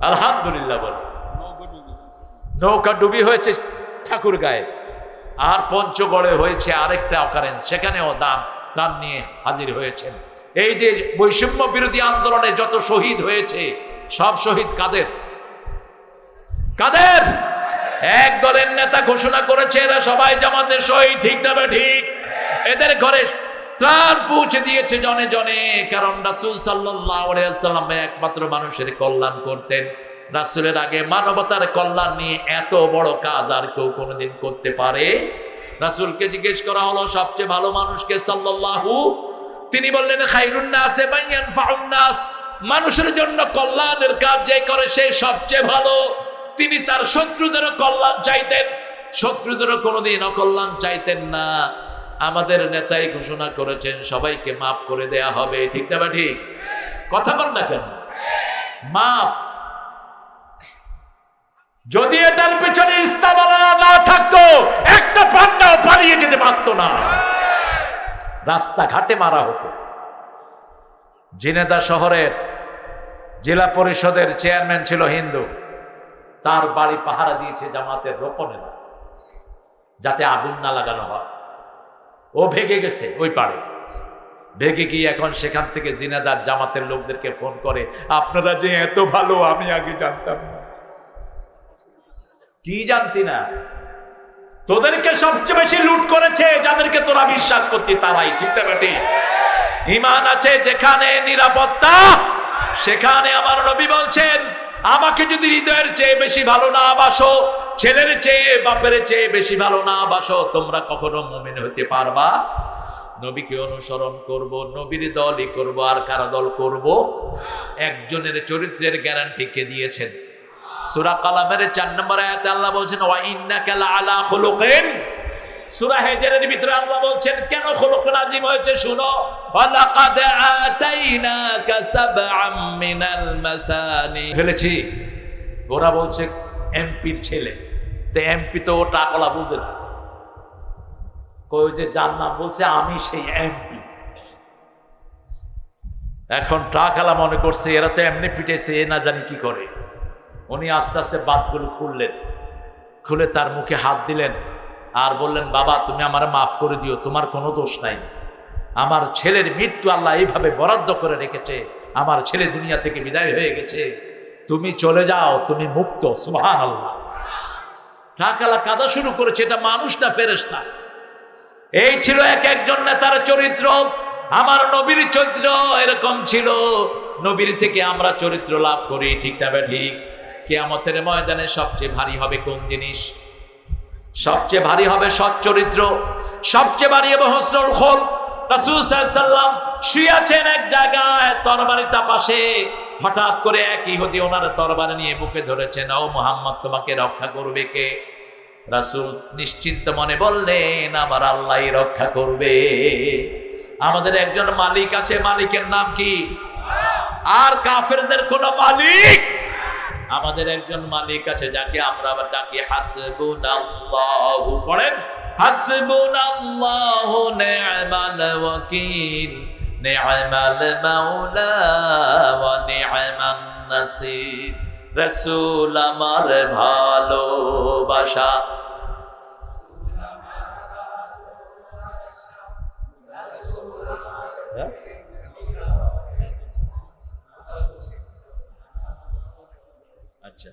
আলহামদুলিল্লাহ। বল, নৌকা ডুবি হয়েছে ঠাকুরগাঁয়ে, আর পঞ্চগড়ে হয়েছে আরেকটা অকারেন্স, সেখানেও ত্রাণ নিয়ে হাজির হয়েছেন। এই যে বৈষম্য বিরোধী আন্দোলনে যত শহীদ হয়েছে, সব শহীদ কাদের? এক দলের নেতা ঘোষণা করেছে এরা সবাই জামাতের শহীদ, ঠিক না ঠিক? এদের ঘরে ত্রাণ পৌঁছে দিয়েছে জনে জনে, কারণ রাসূল সাল্লাল্লাহু আলাইহি ওয়াসাল্লাম একমাত্র মানুষের কল্যাণ করতেন। রাসূলের আগে মানবতার কল্যাণ নিয়ে এত বড় কাজ আর কেউ কোনোদিন করতে পারে? রাসূলকে জিজ্ঞেস করা হলো সবচেয়ে ভালো মানুষকে, সাল্লাল্লাহু, তিনি বললেন খায়রুন নাসি মান ইয়ানফাউন নাস, মানুষের জন্য কল্যাণের কাজ যে করে সে সবচেয়ে ভালো। তিনি তার শত্রুদেরও কল্যাণ চাইতেন, শত্রুদেরও কোনোদিন অকল্যাণ চাইতেন না। আমাদের নেতাই ঘোষণা করেছেন সবাইকে মাফ করে দেয়া হবে, ঠিক না ঠিক? কথা বল না কেন? মাফ। যদি এটার পেছনে ইস্তাবালা না থাকতো, একটা পান্ডাও পালিয়ে যেতে পারতো না, রাস্তাঘাটে মারা হতো। ঝিনেদা শহরের জেলা পরিষদের চেয়ারম্যান ছিল হিন্দু, তার বাড়ি পাহারা দিয়েছে জামাতের রোপণেরা, যাতে আগুন না লাগানো হয়। ও ভেগে গেছে ওই পাড়ে, ভেগে গিয়ে এখন সেখান থেকে জিনেদার জামাতের লোকদেরকে ফোন করে, আপনারা যে এত ভালো আমি আগে জানতাম না। কি জানতি না? তোদেরকে সবচেয়ে বেশি লুট করেছে যাদেরকে তোরা বিশ্বাস করতি তারাই, ঠিক না বেটি? ঈমান আছে যেখানে নিরাপত্তা, সেখানে আমার নবী বলছেন, আমাকে যদি হৃদয়ের চেয়ে বেশি ভালো না বাসো, ছেলের চেয়ে বাপের চেয়ে বেশি ভালো না বাসো, তোমরা কখনো মুমিন হতে পারবা? নবীকে অনুসরণ করব, নবীর দলই করব, আর কারা দল করব? একজনের চরিত্রের গ্যারান্টি কে দিয়েছেন? সূরা কালামের 4 নম্বর আয়াতে আল্লাহ বলছেন, ওয়া ইন্নাকা লাআলা খুলুকিন। সূরা হিজরের ভিতরে আল্লাহ বলছেন কেন খুলুকুল আযীম হয়েছে শুনো, ওয়া লাকাদ আতাইনাকা সাবআম মিনাল মাসানি। ফেলেছি। ওরা বলছে এমপির ছেলে, তো এমপি তো টাকলা বুঝে না, কই যে যার নাম বলছে আমি সেই এমপি। এখন ট্রাকওয়ালা মনে করছে এরা তো এমনি পিটেছে, এ না জানি কি করে। উনি আস্তে আস্তে বাতগুলো খুললেন, খুলে তার মুখে হাত দিলেন আর বললেন, বাবা তুমি আমার মাফ করে দিও, তোমার কোনো দোষ নাই। আমার ছেলের মৃত্যু আল্লাহ এইভাবে বরাদ্দ করে রেখেছে, আমার ছেলে দুনিয়া থেকে বিদায় হয়ে গেছে, তুমি চলে যাও, তুমি মুক্ত। সুবহানাল্লাহ। ট্রাকওয়ালা কাঁদা শুরু করেছে, এটা মানুষ না ফেরেশতা। এই ছিল এক একজন নেতার চরিত্র। আমার নবীর চরিত্র এরকম ছিল। নবীর থেকে আমরা চরিত্র লাভ করি, ঠিক না ঠিক? কিয়ামতের ময়দানে সবচেয়ে ভারী হবে কোন জিনিস? সবচেয়ে ভারী হবে সৎ চরিত্র, সবচেয়ে ভারী হবে হুসনুল খুলক। রাসূল সাল্লাল্লাহু আলাইহি ওয়াসাল্লাম শুয়ে আছেন এক জায়গায়, তরবারিটা পাশে। হঠাৎ করে এক ইহুদি ওনার তরবারি নিয়ে বুকে ধরেছেন। ও মুহাম্মদ, তোমাকে রক্ষা করবে কে? রাসূল নিশ্চিন্ত মনে বললেন, আমার আল্লাহই রক্ষা করবে। আমাদের একজন মালিক আছে, মালিকের নাম কি? আর কাফেরদের কোন মালিক? আমাদের একজন মালিক আছে যাকে আমরা আবার ডাকি হাসবুনাল্লাহু। পড়েন, হাসবুনাল্লাহু নি'মাল ওয়াকিল, নি'মাল মাওলা ওয়া নি'মান নাসির। রাসূল আমার ভালোবাসা। আচ্ছা,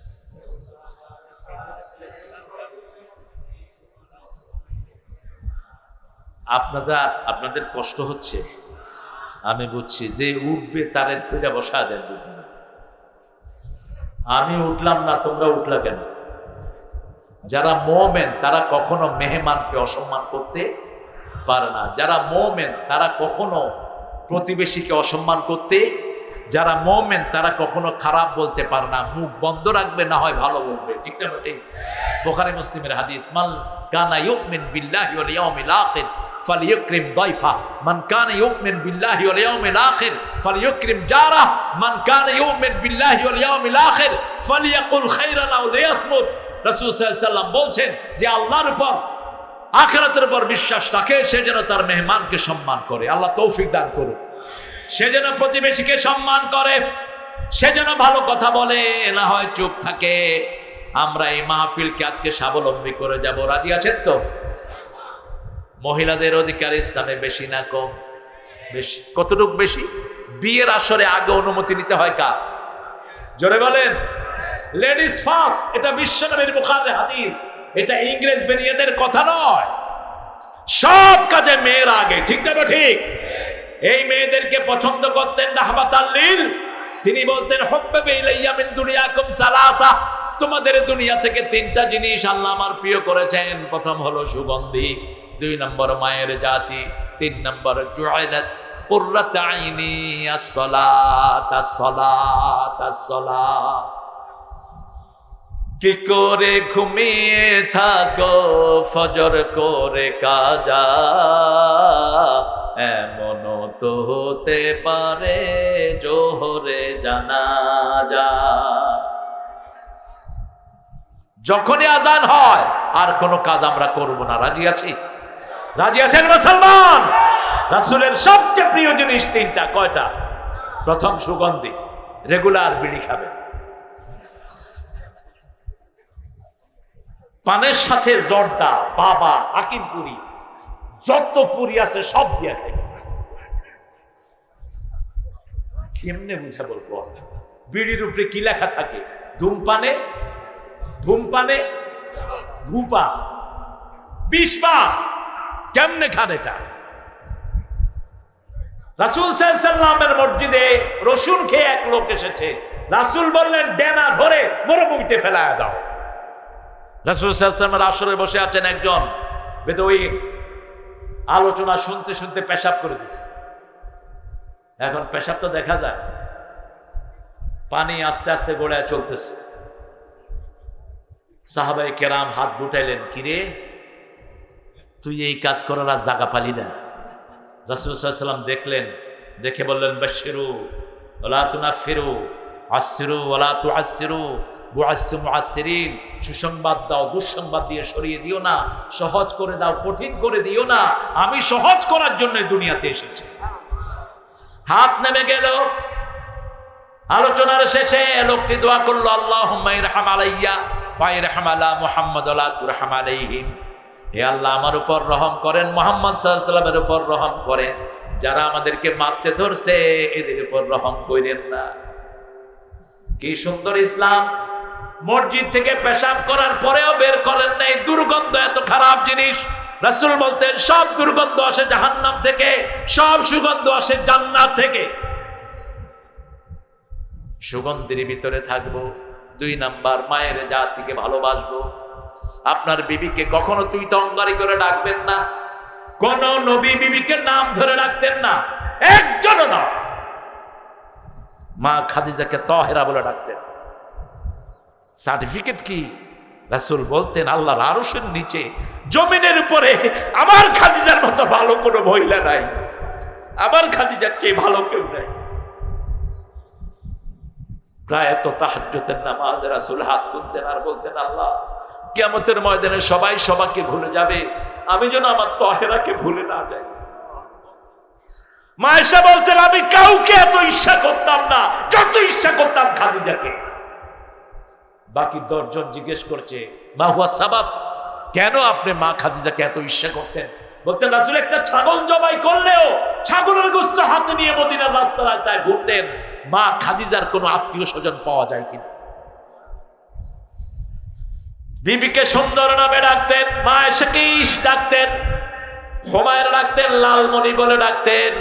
আপনাদের কষ্ট হচ্ছে, আমি বুঝছি। যে উঠবে তারে ধরে বসা দেন। আমি উঠলাম না, তোমরা উঠলা কেন? যারা মুমিন তারা কখনো মেহমানকে অসম্মান করতে পারে না। যারা মুমিন তারা কখনো প্রতিবেশীকে অসম্মান করতে, যারা মুমিন তারা কখনো খারাপ বলতে পারে না। মুখ বন্ধ রাখবে, না হয় ভালো বলবে, ঠিক না? ঠিক। বুখারী মুসলিমের হাদিস, মান কানা ইউমিন বিল্লাহি ওয়াল ইয়াউমিল আখির ফালিয়ুকরিম দাইফা, মান কানা ইউমিন বিল্লাহি ওয়াল ইয়াউমিল আখির ফালিয়ুকরিম জারা, মান কানা ইউমিন বিল্লাহি ওয়াল ইয়াউমিল আখির ফালিয়াকুল খাইরান আও লিয়াসমুত। রাসূল সাল্লাল্লাহু আলাইহি ওয়াসাল্লাম বলছেন যে আল্লাহর উপর, আখিরাতের উপর বিশ্বাস রাখে সে যেন তার মেহমানকে সম্মান করে। আল্লাহ তৌফিক দান করুন। সে যেন প্রতিবেশীকে সম্মান করে, সে যেন ভালো কথা বলে, না হয় চুপ থাকে। আমরা এই মাহফিলকে আজকে স্বাবলম্বী করে যাব। রাজি আছেন তো? মহিলাদের অধিকার ইসলামে বেশি না কম? বেশি। কতটুকু বেশি? বিয়ের আসরে আগে অনুমতি নিতে হয় কার? জোরে বলেন। লেডিস ফার্স্ট, এটা বিশ্বনবীর বুখারীর হাদিস। এটা ইংরেজ বেনিয়াদের কথা নয়। সব কাজে মেয়ের আগে, ঠিক না? ঠিক। এই মেয়েদেরকে পছন্দ করতেন রাহমাতাল লিল। তিনি বলতেন, হুব্বাবি ইলাইয়া মিন দুনিয়াকুম সালাসা, তোমাদের দুনিয়া থেকে তিনটা জিনিস আল্লাহ আমার প্রিয় করেছেন। প্রথম হলো সুগন্ধি, 2 নম্বর মায়ের জাতি, 3 নম্বর জুআইলাত কুররাতু আইনি আস-সালাত আস-সালাত আস-সালাত। কি করে ঘুমিয়ে থাকো ফজর করে কাজা, এমন তো হতে পারে জোহরে জানাজা। যখনই আজান হয় আর কোনো কাজ আমরা করব না। রাজি আছি? রাজি আছেন মুসলমান? রাসূলের সবচেয়ে প্রিয় জিনিস 3টা। কয়টা? প্রথম সুগন্ধি, রেগুলার বিড়ি খাবেন। পানের সাথে জর্দা, বাবা, হাকিম পুরি, যত পুরি আছে সব দিয়ে খাই। কেমনে বুঝা বলবো? বিড়ির উপরে কি লেখা থাকে? ধূমপানে ধূমপানে ধূপা 20 বার। কেমনে খান এটা? রাসূল সাল্লাল্লাহু আলাইহি ওয়াসাল্লামের মসজিদে রসুন খেয়ে এক লোক এসেছে। রাসূল বললেন, ডেনা ধরে মরুভূমিতে ফেলায়া দাও। রাসূল সাল্লাল্লাহু আলাইহি ওয়াসাল্লামের আসরে বসে আছেন একজন বেদুইন, আলোচনা শুনতে শুনতে পেশাব করে দিচ্ছে। এখন পেশাব তো দেখা যায়, পানি আস্তে আস্তে গড়ায় চলতেছে। সাহাবায়ে কেরাম হাত গুটাইলেন, কিরে তুই এই কাজ করার আর জায়গা পালি না? রাসূল সাল্লাল্লাহু আলাইহি ওয়াসাল্লাম দেখলেন, দেখে বললেন, বাশশিরু ওয়া লা তুনাফিরু, আসসিরু ওয়ালা তুআসসিরু বুআসতু মুআসসিরিন, সুসংবাদ দাও, দুঃসংবাদ দিয়ে সরিয়ে দিও না, সহজ করে দাও, কঠিন করে দিও না, আমি সহজ করার জন্য দুনিয়াতে এসেছি। হাত নেমে গেল। আলোচনার শেষে লোকটি দোয়া করলো, আল্লাহুম্মা ইরহাম আলাইয়া ওয়া ইরহাম আলা মুহাম্মাদ ওয়া লা তুরহাম আলাইহিম। হে আল্লাহ, আমার উপর রহম করেন, মুহাম্মদ সাল্লাল্লাহু আলাইহি ওয়াসাল্লামের উপর রহম করেন, যারা আমাদেরকে মারতে ধরছে এদের উপর রহম করেন না। কি সুন্দর ইসলাম! মসজিদ থেকে পেশাব করার পরেও বের করেন নাই, দুর্গন্ধ এত খারাপ জিনিস। রাসূল বলতেন সব দুর্গন্ধ আসে জাহান্নাম থেকে, সব সুগন্ধ আসে জান্নাত থেকে। সুগন্ধের ভিতরে থাকবো। 2 নাম্বার, মায়ের জাতিকে ভালোবাসবো। আপনার বিবিকে কখনো তুই তঙ্গারি করে ডাকবেন না। কোন নবী বিবিকে নাম ধরে ডাকতেন না, একজনও না। মা খাদিজাকে তাহেরা বলে ডাকতেন। সার্টিফিকেট কি? রাসূল বলতেন আল্লাহর আরশের নিচে জমিনের উপরে আমার খাদিজার মতো ভালো কোনো মহিলা নাই, আমার খাদিজার চেয়ে ভালো কেউ নাই। প্রায় তো তাহাজ্জুদের নামাজে রাসূল হাত তুলতেন আর বলতেন, আল্লাহ কিয়ামতের ময়দানে সবাই সবাইকে ভুলে যাবে, আমি যেন আমার তাহেরাকে ভুলে না যাই। মা আয়েশা বলতেন আমি কাউকে এত ঈর্ষা করতাম না যত ঈর্ষা করতাম খাদিজাকে। বাকি 10 জন জিজ্ঞেস করছে, মা হুয়া সাবাব, কেন আপনি মা খাদিজাকে এত ঈর্ষা করতেন? বলতেন রাসূল একটা ছাগল জবাই করলেও ছাগলের গোশত হাতে নিয়ে মদিনার রাস্তায় ঘুরতেন, মা খাদিজার কোনো আত্মীয় স্বজন পাওয়া যায় কিনা। বিবিকে সুন্দর নামে ডাকতেন, মা আয়েশাকে ইশ ডাকতেন, হুমায়রা ডাকতেন লালমণি বলে ডাকতেন।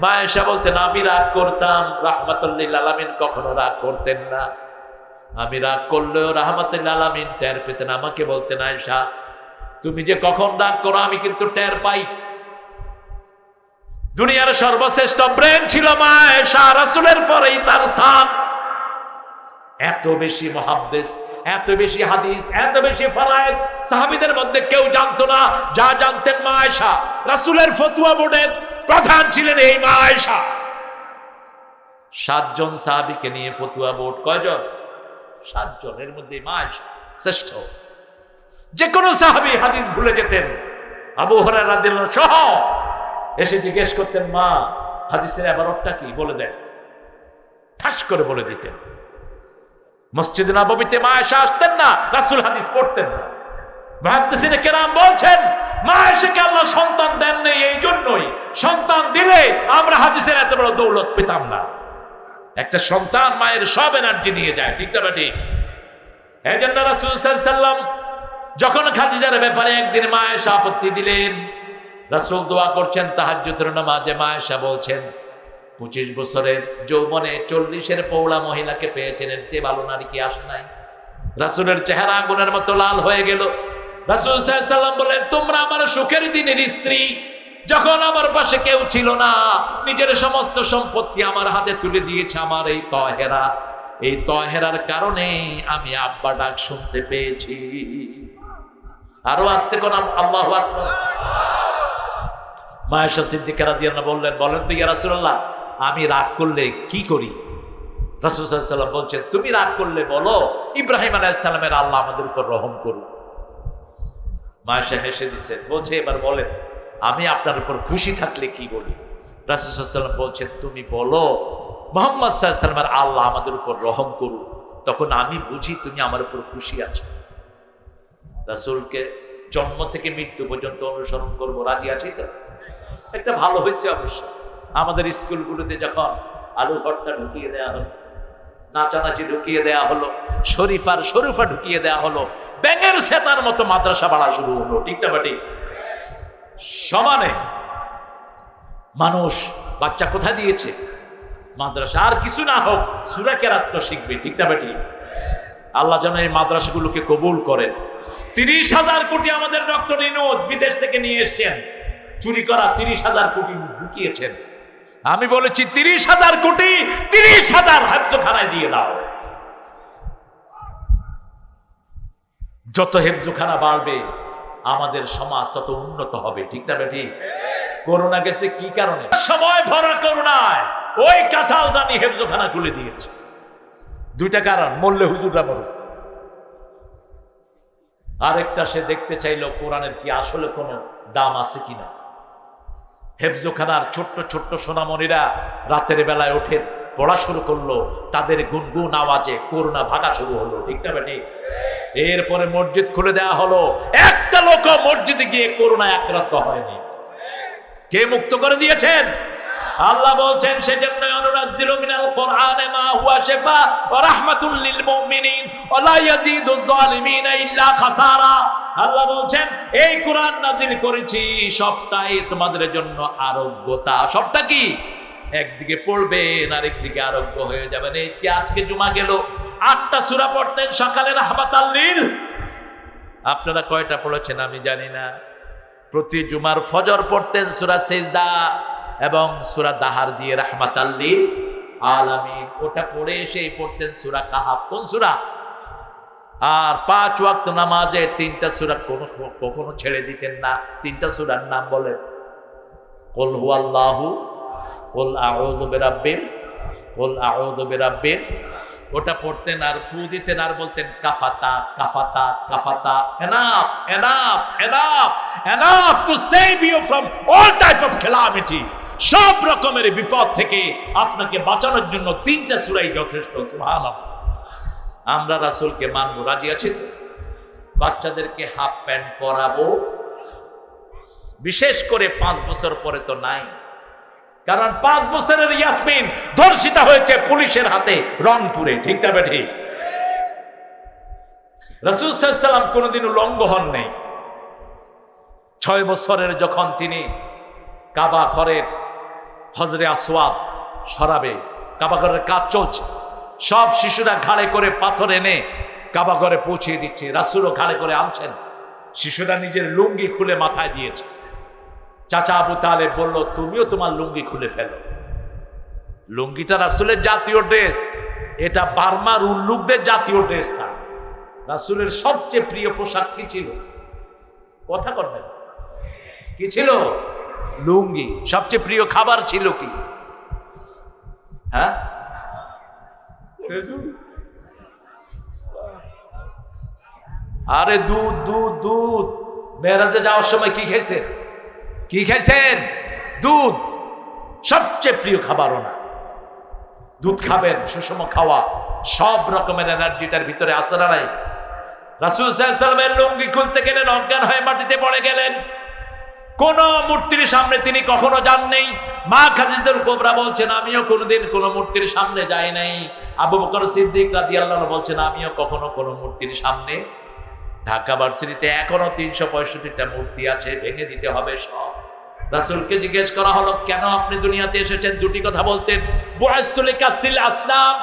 মা আয়েশা বলতেন আমি রাগ করতাম, রাহমাতুল লিল আলামিন কখনো রাগ করতেন না। আমি রাগ করলেও রাহমাতুল লিল আলামিন টের পেতেন, আমাকে বলতেন আয়েশা তুমি যে কখন রাগ করো আমি কিন্তু টের পাই। দুনিয়ার সর্বশ্রেষ্ঠ ব্রেন ছিল মা আয়েশা, রাসূলের পরেই তার স্থান। এত বেশি মুহাদ্দিস, এত বেশি হাদিস, এত বেশি ফরায়েদ সাহাবীদের মধ্যে কেউ জানতো না, যা জানতেন মা আয়েশা। রাসূলের ফতোয়া বোর্ডের প্রধান ছিলেন এই মা আয়েশা। 7 জন সাহাবীকে নিয়ে ফতোয়া বোর্ড, কয়জন? 7 জন। এর মধ্যে মা আয়েশা শ্রেষ্ঠ। যে কোনো সাহাবী হাদিস ভুলে যেতেন, আবু হুরায়রা রাদিয়াল্লাহু সহ এসে জিজ্ঞেস করতেন মা হাদিসের ইবারতটা কি বলে দেন, ঠাস করে বলে দিতেন। মসজিদ নববীতে মা আয়েশা আসতেন না, রাসূল হাদিস পড়তেন না। মুহাদ্দিসিনে কেরাম বলছেন মা আয়েশাকে আল্লাহ সন্তান দেন নাই, এই জন্যই সন্তান দিলে আমরা হাদিসের এত বড় দৌলত পেতাম না। একটা সন্তান মায়ের সব এনার্জি নিয়ে যায়, ঠিক না ঠিক? এই জন্য রাসূল সাল্লাল্লাহু আলাইহি ওয়াসাল্লাম যখন খাদিজার ব্যাপারে একদিন মা আয়েশা আপত্তি দিলেন, রাসূল দোয়া করছেন তাহাজ্জুদের নামাজে, মা আয়েশা বলছেন 25 বছরের যৌবনে 40-এর পৌলা মহিলাকে পেয়েছেন, এর চেয়ে ভালো নারী কি আসে নাই? রাসূলের চেহারা আগুনের মতো লাল হয়ে গেল। রাসূল সাল্লাল্লাহু আলাইহি ওয়াসাল্লাম বলেন তোমরা আমার সুখের দিনের স্ত্রী, যখন আমার পাশে কেউ ছিল না নিজের সমস্ত সম্পত্তি আমার হাতে তুলে দিয়েছে আমার এই তাহেরা, এই তাহেরার কারণে আমি আব্বা ডাক শুনতে পেয়েছি। আরো আস্তে কোন আল্লাহু আকবার। মা আয়েশা সিদ্দিকা রাদিয়াল্লাহু বললেন বলেন তো ইয়া রাসূলুল্লাহ আমি রাগ করলে কি করি? রাসূল সাল্লাল্লাহু আলাইহি ওয়াসাল্লাম বলছেন তুমি রাগ করলে বলো ইব্রাহিম আলাইহিস সালামের আল্লাহ আমাদের উপর রহম করুন। মা আয়েশা হেসে দিয়েছেন, বলছে এবার বলেন আমি আপনার উপর খুশি থাকলে কি বলি? রাসূল সাল্লাল্লাহু আলাইহি ওয়াসাল্লাম বলছেন তুমি বলো মুহাম্মদ সাল্লাল্লাহু আলাইহি ওয়াসাল্লামের আল্লাহ আমাদের উপর রহম করুন, তখন আমি বুঝি তুমি আমার উপর খুশি আছো। রাসূলকে জন্ম থেকে মৃত্যু পর্যন্ত অনুসরণ করবো, রাজি আছি তো? একটা ভালো হয়েছে অবশ্য, আমাদের স্কুলগুলোতে যখন আলু ভর্তা ঢুকিয়ে দেওয়া হলো, নাচানাচি ঢুকিয়ে দেওয়া হলো, শরীফা ঢুকিয়ে দেওয়া হলো, ব্যাঙের সেতার মতো মাদ্রাসা বাড়া শুরু হলো, ঠিক না ঠিক? সমানে মানুষ বাচ্চা কোথায় দিয়েছে? মাদ্রাসা। আর কিছু না হোক সূরা কেরাত তো শিখবে, ঠিক না ঠিক? আল্লাহ যেন এই মাদ্রাসাগুলোকে কবুল করেন। 30,000 কোটি আমাদের ডক্টর ইউনূস বিদেশ থেকে নিয়ে এসেছেন, চুরি করা 30,000 কোটি ঢুকিয়েছেন। আমি বলেছি 30,000 কোটি 30,000 হেফজখানায় দিয়ে দাও। যত হেফজখানা বাড়বে আমাদের সমাজ তত উন্নত হবে, ঠিক না বেটি? করোনা গেছে কি কারণে? সময় ভরা করোনায় ওই কাঁঠালদানি হেফজখানা খুলে দিয়েছে। দুইটা কারণ, মরলে হুজুররা মরুক, আরেকটা সে দেখতে চাইল কোরআনের কি আসলে কোনো দাম আছে কিনা। হেফজোখানার ছোট্ট ছোট্ট সোনামণিরা রাতের বেলায় ওঠেন, পড়া শুরু করলো, তাদের গুনগুন আওয়াজে করোনা ভাগা শুরু হলো, ঠিক না বেটি? এরপরে মসজিদ খুলে দেওয়া হলো, একটা লোক মসজিদে গিয়ে করোনায় আক্রান্ত হয়নি। কে মুক্ত করে দিয়েছেন? আল্লাহ বলছেন, সেজন্য অনুনাজ্জিলু মিনাল কোরআনে মা হুয়া শিফা ওয়া রাহমাতুল লিল মুমিনিন ওয়া লা ইয়াজিদুজ জালিমিনা ইল্লা খাসারা। আল্লাহ বলছেন, এই কোরআন নাযিল করেছি সবটাই তোমাদের জন্য আরোগ্যতা। সবটা কি? একদিকে পড়বেন আর একদিকে আরোগ্য হয়ে যাবেন। এই কি আজকে জুমা গেল, 8টা সূরা পড়তেন সকালে রাহমাতাল লিল। আপনারা কয়টা পড়েছেন আমি জানি না। প্রতি জুমার ফজর পড়তেন সূরা সিজদা এবং সূরা দাহার দিয়ে রাহমাতাল লিল আলামিন। ওটা পড়ে এসে পড়তেন সূরা কাহাফ। কোন সূরা? আর 5 ওয়াক্ত নামাজে 3টা সূরা কখনো ছেড়ে দিতেন না। 3টা সূরার নাম বলেন। কুল হুয়াল্লাহু, কুল আউযু বিরাব্বিল, কুল আউযু বিরাব্বিল। ওটা পড়তেন আর ফু দিতেন আর বলতেন কাফাতা কাফাতা কাফাতা। Enough enough enough enough to save you from all type of calamity. সব রকমের বিপদ থেকে আপনাকে বাঁচানোর জন্য 3টা সূরাই যথেষ্ট। সুবহানাল্লাহ। আমরা রাসূলকে মানবো, রাজি আছি তো? বাচ্চাদেরকে হাফ প্যান্ট পরাবো, বিশেষ করে 5 বছর পরে তো নাই, কারণ 5 বছরের ইয়াসমিন ধর্ষিতা হয়েছে পুলিশের হাতে রংপুরে, ঠিক না বেঠি? রাসূল সাল্লাল্লাহু আলাইহি ওয়াসাল্লাম কোনোদিন উলঙ্গ হন নেই। 6 বছরের যখন তিনি কাবা ঘরের হজরে আসওয়াদ সরাবে, কাবা ঘরের কাজ চলছে, সব শিশুরা ঘাড়ে করে পাথর এনে কাবা ঘরে পৌঁছিয়ে দিচ্ছে, রাসূলও ঘাড়ে করে আনছেন। শিশুরা নিজের লুঙ্গি খুলে মাথায় দিয়েছে। চাচা আবু তালেব বলল, তুমিও তোমার লুঙ্গি খুলে ফেলো। লুঙ্গিটা রাসূলের জাতীয় ড্রেস, এটা বার্মার উল্লুকদের জাতীয় ড্রেস না। রাসূলের সবচেয়ে প্রিয় পোশাক কি ছিল? কথা বলবেন, কি ছিল? লুঙ্গি। সবচেয়ে প্রিয় খাবার ছিল কি? হ্যাঁ, আরে দুধ দুধ দুধ। মেরাজে যাওয়ার সময় কি খেয়েছেন? কি খাইছেন? দুধ। সবচেয়ে প্রিয় খাবারও না। দুধ খাবেন, সুষম খাওয়া, সব রকমের এনার্জিটার ভিতরে আছে না নাই? রাসূল সাল্লাল্লাহু আলাইহি ওয়াসাল্লামের লুঙ্গি খুলতে গেলেন, অজ্ঞান হয়ে মাটিতে পড়ে গেলেন। কোন মূর্তির সামনে তিনি কখনো যান নেই। মা খাদিজাতুল কুবরা বলছেন, আমিও কোনোদিন কোন মূর্তির সামনে যাই নাই। আবু বকর সিদ্দিক রাদিয়াল্লাহু আনহু বলছেন, আমিও কখনো কোন মূর্তির সামনে। ঢাকা ভার্সিটিতে এখনো 365টা মূর্তি আছে, ভেঙে দিতে হবে সব। রাসূলকে জিজ্ঞেস করা হলো, কেন আপনি দুনিয়াতে এসেছেন? দুটি কথা বলতেন, বুআইসতু লিকাসিল আসনাম।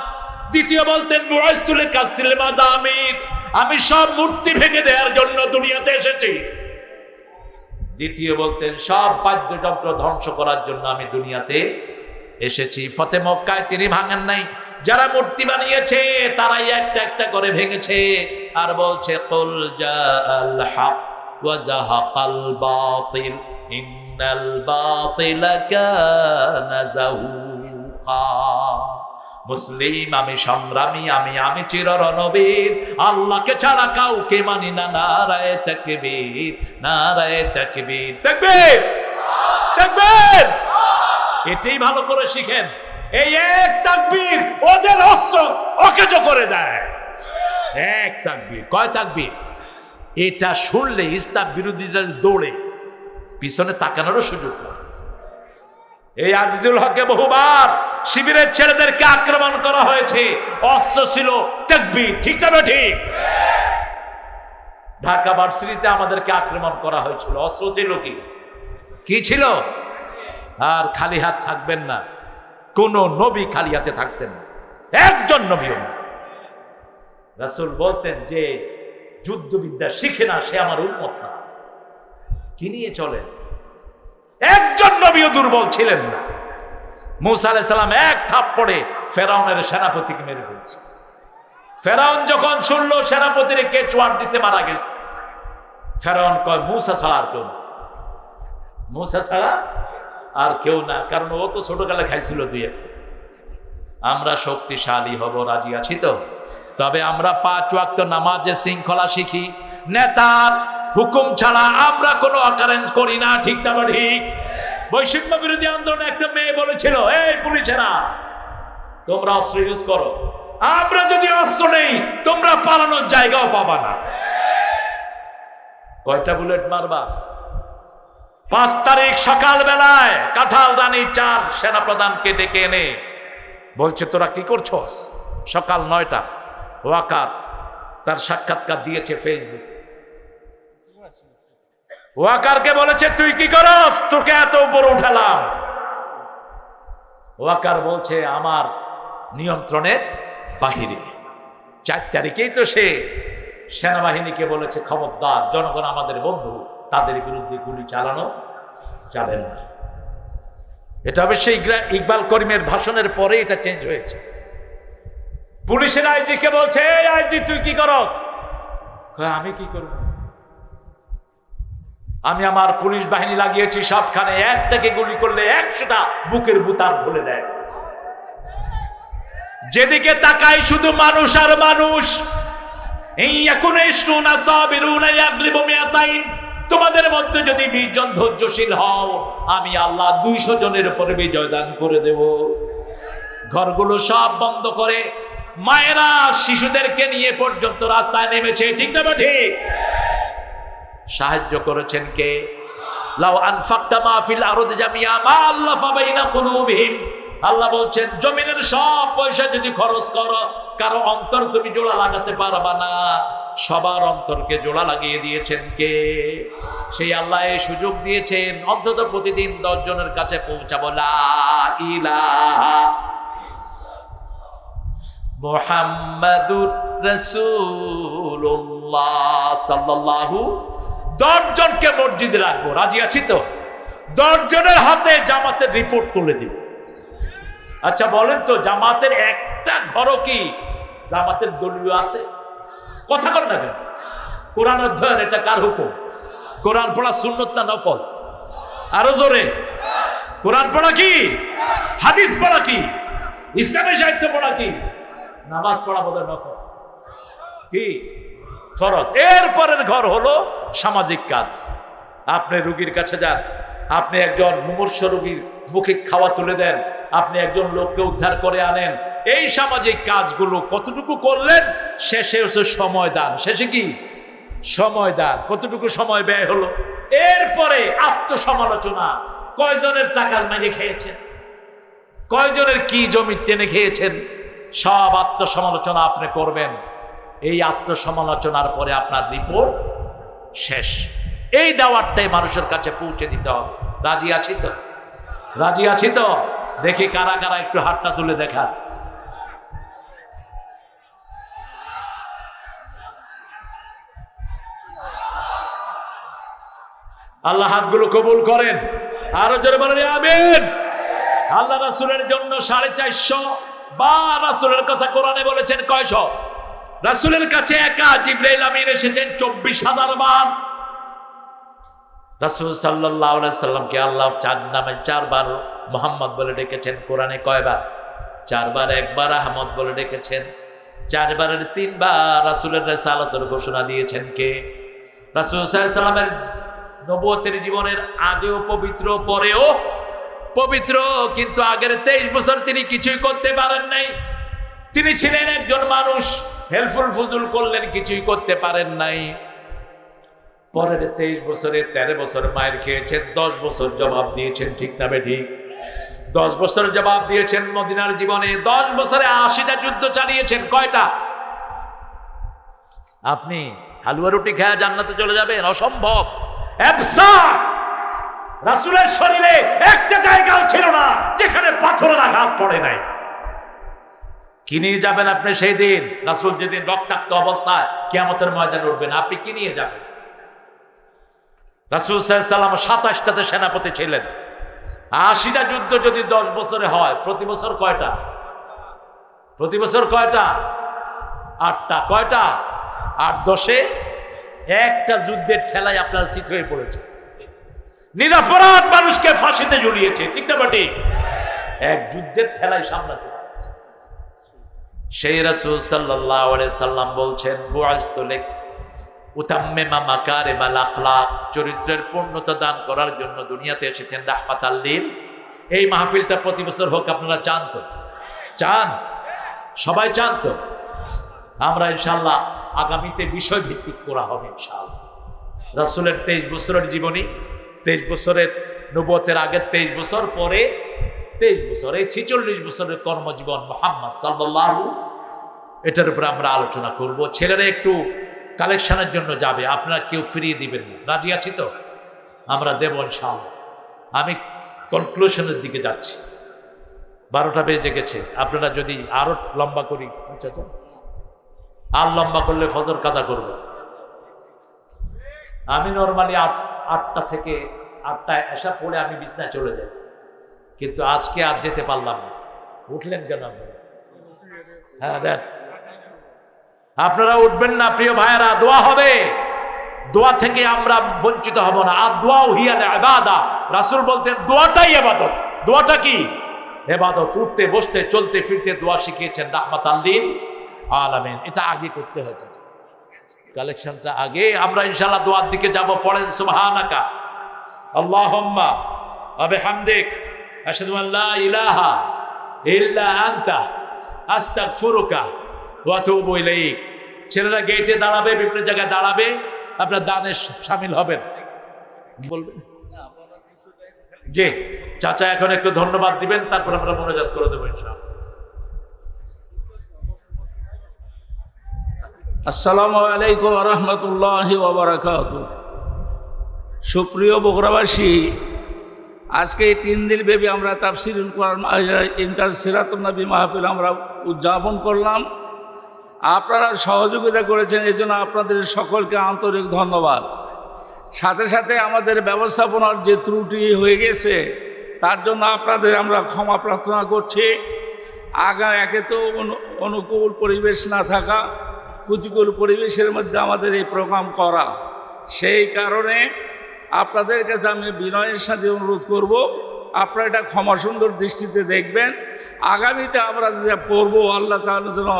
দ্বিতীয় বলতেন, বুআইসতু লিকাসিল মাযামির। আমি সব মূর্তি ভেঙে দেওয়ার জন্য দুনিয়াতে এসেছি। দ্বিতীয় বলতেন, সব বাদ্যযন্ত্র ধ্বংস করার জন্য আমি দুনিয়াতে এসেছি। ফতে মক্কায় তিনি ভাঙেন নাই, যারা মূর্তি বানিয়েছে তারাই একটা একটা করে ভেঙেছে। আর বলছে, কুল জাআল হক ওয়া যাহাকাল বাতিল ইন্নাল বাতিলা কানা যাহুকা। মুসলিম, আমি সংগ্রামী, আমি চিররণবীর, আল্লাহকে ছাড়া কাউকে মানি না। নারায়ে তাকবীর, নারায়ে তাকবীর, তাকবীর, তাকবীর। এটাই ভালো করে শিখেন। এই এক তাকবীর ওদের অস্ত্র অকেজ করে দেয়। এক তাকবীর। কয় তাকবীর? এটা শুনলে ইসলাম বিরোধীরা দৌড়ে, পিছনে তাকানোরও সুযোগ পায়। এই আজিজুল হককে বহুবার শিবিরের ছেলেদেরকে আক্রমণ করা হয়েছে, অস্ত্র ছিল তাকবীর, ঠিক না ঠিক? ঢাকা ভার্সিটিতে আমাদেরকে আক্রমণ করা হয়েছিল, অস্ত্র ছিল কি ছিল? আর খালি হাত থাকবেন না, কোন নবী খালি হাতে থাকতেন না, একজন নবীও না। রাসূল বলতেন যে যুদ্ধবিদ্যা শিখে না সে আমার উম্মত না। কি নিয়ে চলেন? একজন নবীও দুর্বল ছিলেন না। মূসা আলাইহিস সালাম এক থাপ্পড়ে ফেরাউনের সেনাপতিকে মেরে ফেলছে। ফেরাউন যখন শুনলো সেনাপতির কে চোয়াট দিছে, মারা গেছে, ফেরাউন কয়, মূসা ছাড়া আর কেউ না, মূসা ছাড়া আর কেউ না। কারণ ও তো ছোটকালে খাইছিল দুই একটা। আমরা শক্তিশালী হব, রাজি আছি তো? তবে আমরা 5 ওয়াক্ত নামাজে শৃঙ্খলা শিখি, নেতার হুকুম ছাড়া আমরা কোনো অকারেন্স করি না, ঠিক না ঠিক? বৈষম্য বিরোধী আন্দোলনে একটা মেয়ে বলেছিল, এই পুলিশেরা তোমরা অস্ত্র ইউজ করো, আমরা যদি অস্ত্র নেই তোমরা পালানোর জায়গাও পাবা না। কয়টা বুলেট মারবা? 5 তারিখ সকাল বেলায় কাঁঠাল রানী 4 সেনাপ্রধানকে ডেকে এনে বলছে, তোরা কি করছস? সকাল 9টা। ওয়াকার তার সাক্ষাৎকার দিয়েছে ফেসবুক। ওয়াকারকে বলেছে, তুই কি করস? তোকে এত উপরে উঠালাম। ওয়াকার বলছে, আমার নিয়ন্ত্রণের বাহিরে। 4 তারিখেই তো সে সেনাবাহিনীকে বলেছে, খবরদার, জনগণ আমাদের বন্ধু, তাদের বিরুদ্ধে গুলি চালানো যাবে না। এটা অবশ্যই ইকবাল করিমের ভাষণের পরে এটা চেঞ্জ হয়েছে। পুলিশের আইজিকে বলছে, এই আইজি তুই কি করস? আমি কি করব? আমি আমার পুলিশ বাহিনী লাগিয়েছি সবখানে, একটাকে গুলি করলে 100টা বুকের বুতাম খুলে দেয়। যেদিকে তাকাই শুধু মানুষ আর মানুষ। তোমাদের মধ্যে যদি 20 জন ধৈর্যশীল হও, আমি আল্লাহ 200 জনের উপরে বিজয় দান করে দেব। ঘরগুলো সব বন্ধ করে মায়েরা শিশুদেরকে নিয়ে পর্যন্ত রাস্তায় নেমেছে, ঠিক না ঠিক? সাহায্য করেছেন কে? লাউ আনফাকতা মা ফিল আরদি জামিয়া মা আল্লাফা বাইনা কুলুবিহিম। আল্লাহ বলছেন, জমিনের সব পয়সা যদি খরচ করো, কারো অন্তর তুমি জোড়া লাগাতে পারবা না। সবার অন্তরকে জোড়া লাগিয়ে দিয়েছেন কে? সেই আল্লাহ এই সুযোগ দিয়েছেন, অন্তত প্রতিদিন 10 জনের কাছে পৌঁছাবো লা ইলাহা মুহাম্মাদুর রাসূলুল্লাহ সাল্লাল্লাহু। 10 জনকে মসজিদে রাখবো, রাজি আছি তো? 10 জনের হাতে জামাতের রিপোর্ট তুলে দিব। আচ্ছা বলেন তো, জামাতের একটা ঘরও কি জামাতের দলীয় আছে? কথা কর না কেন? কোরআন অধ্যয়ন এটা কার হুকুম? কোরআন পড়া সুন্নত না নফল? আরো জোরে। কোরআন পড়া কি? হাদিস পড়া কি? ইসলামী সাহিত্য পড়া কি? নামাজ পড়া বোধহয় নফল, কি ফরজ। এরপরের ঘর হলো সামাজিক কাজ। আপনি রোগীর কাছে যান, আপনি একজন মুমূর্ষ রোগীর মুখে খাওয়া তুলে দেন, আপনি একজন লোককে উদ্ধার করে আনেন। এই সামাজিক কাজগুলো কতটুকু করলেন? শেষে হচ্ছে সময় দান। শেষে কি? সময় দান। কতটুকু সময় ব্যয় হলো? এরপরে আত্মসমালোচনা। কয়জনের টাকা মেরে খেয়েছেন? কয়জনের কি জমি টেনে খেয়েছেন? সব আত্মসমালোচনা আপনি করবেন। এই আত্মসমালোচনার পরে আপনার রিপোর্ট শেষ। এই দাওয়াতটাই মানুষের কাছে পৌঁছে দিতে হবে। রাজি আছি তো? রাজি আছি তো? দেখি কারা কারা একটু হাতটা তুলে দেখা। আল্লাহ হাতগুলো কবুল করেন। আরো জোরে বলেন আমিন। আল্লাহ রাসূলের জন্য 450 বার রাসূলের কথা কোরআনে বলেছেন। কয়শ? রাসূলের কাছে একা জিবরাইল আমিন এসেছেন 24,000 বার। রাসূল সাল্লাল্লাহু আলাইহি সাল্লামকে আল্লাহ 4 নামে 4 বার মুহাম্মদ বলে ডেকেছেন। কোরআনে কয়বার? 4 বার। একবার আহমদ বলে ডেকেছেন। 4 বারের 3 বার রাসূলের রিসালাতের ঘোষণা দিয়েছেন কে? রাসূল সাল্লাল্লাহু আলাইহি সাল্লামের নবুয়তের জীবনের আগেও পবিত্র, পরেও পবিত্র, কিন্তু আগের 23 বছর তিনি কিছুই করতে পারেন নাই। তিনি ছিলেন একজন মানুষ, হেলফুল ফুজুল করলেন, কিছুই করতে পারেন নাই। পরের 23 বছরে 13 বছর মায়ের খেয়েছেন, 10 বছর জবাব দিয়েছেন, ঠিক না ঠিক? 10 বছর জবাব দিয়েছেন মদিনার জীবনে। 10 বছরে 80টা যুদ্ধ চালিয়েছেন। কয়টা? আপনি হালুয়া রুটি খেয়ে জান্নাতে চলে যাবেন? অসম্ভব। রাসূলের শরীরে একটা জায়গাও ছিল না যেখানে পাথরের আঘাত পড়ে নাই। কি নিয়ে যাবেন আপনি সেই দিন? রাসূল যেদিন রক্তাক্ত অবস্থায় কিয়ামতের ময়দানে উঠবেন, আপনি কি নিয়ে যাবেন? রাসূল সাল্লাল্লাহু আলাইহি ওয়াসাল্লাম 27টাতে সেনাপতি ছিলেন। 80টা যুদ্ধ যদি 10 বছরে হয়, প্রতি বছর কয়টা? প্রতি বছর কয়টা? 8টা। কয়টা? 8 10 একটা যুদ্ধের ঠেলায় আপনার সিট হয়ে পড়েছে। নিরপরাধ মানুষকে ফাঁসিতে ঝুলিয়েছে, ঠিক না ঠিক? এক যুদ্ধের ঠেলায় সামলাতে। সেই রাসূল সাল্লাল্লাহু আলাইহি সাল্লাম বলছেন, বুআসতু লিক উতাম্মিমা মাকারিমাল আখলাক, চরিত্রের পূর্ণতা দান করার জন্য দুনিয়াতে এসেছেন রাহমাতাল লিল। এই মাহফিলটা প্রতি বছর হোক, আপনারা চান তো? চান? সবাই চান তো? আমরা ইনশাআল্লাহ আগামীতে বিষয় ভিত্তিক করা হবে ইনশাআল্লাহ। রাসূলের 23 বছরের জীবনী, 23 বছরের নবুয়তের আগের 23 বছর, পরে 23 বছর, এই 46 বছরের কর্মজীবন মুহাম্মদ সাল্লাল্লাহু, এটার উপরে আমরা আলোচনা করব। ছেলেরা একটু কালেকশনের জন্য যাবে, আপনারা কেউ ফিরিয়ে দিবেন না, রাজি আছি তো? আমরা দেব ইনশাআল্লাহ। আমি কনক্লুশনের দিকে যাচ্ছি, 12টা বেজে গেছে। আপনারা যদি আরো লম্বা করি, আচ্ছা আর লম্বা করলে ফজর কাজা করব। আমি নর্মালি 8টা থেকে 8টায় এসা পড়ে আমি বিছনায় চলে যাই, কিন্তু আজকে আর যেতে পারলাম না। উঠলেন কেন আপনারা? হ্যাঁ দেন, আপনারা উঠবেন না প্রিয় ভাইয়েরা, দোয়া হবে। দোয়া থেকে আমরা বঞ্চিত হব না। আর দোয়াও হিয়া ইবাদা, রাসূল বলতেন দোয়াটাই ইবাদত। দোয়াটা কি? ইবাদত। উঠতে বসতে চলতে ফিরতে দোয়া শিখিয়েছেন রাহমাতাল লিল আলামিন। এটা আগে করতে হয়েছে, কালেকশনটা আগে। আমরা ইনশাআল্লাহ দোয়ার দিকে যাব। পড়েন সুবহানাকা আল্লাহুম্মা ওয়া বিহামদিক আশহাদু আন লা ইলাহা ইল্লা আনতা আস্তাগফিরুকা ওয়া আতুবু ইলাইক। ছেলেরা গেটে দাঁড়াবে, বিভিন্ন জায়গায় দাঁড়াবে, আপনার দানে শামিল হবেন। বলবেন জি চাচা, এখন একটু ধন্যবাদ দিবেন, তারপর আমরা মোনাজাত করে দেবো ইনশাআল্লাহ। আসসালামু আলাইকুম ওয়া রাহমাতুল্লাহি ওয়া বারাকাতুহু। সুপ্রিয় বগুড়াবাসী, আজকে এই 3 দিন ব্যাপী আমরা তাফসীরুল কোরআন সিরাতুন নবী মাহফিল আমরা উদযাপন করলাম। আপনারা সহযোগিতা করেছেন, এই জন্য আপনাদের সকলকে আন্তরিক ধন্যবাদ। সাথে সাথে আমাদের ব্যবস্থাপনার যে ত্রুটি হয়ে গেছে, তার জন্য আপনাদের আমরা ক্ষমা প্রার্থনা করছি। একে তো অনুকূল পরিবেশ না থাকা, প্রতিকূল পরিবেশের মধ্যে আমাদের এই প্রোগ্রাম করা, সেই কারণে আপনাদের কাছে আমি বিনয়ের সাথে অনুরোধ করব, আপনারা এটা ক্ষমা সুন্দর দৃষ্টিতে দেখবেন। আগামীতে আমরা যেটা করবো, আল্লাহ তাআলা যেন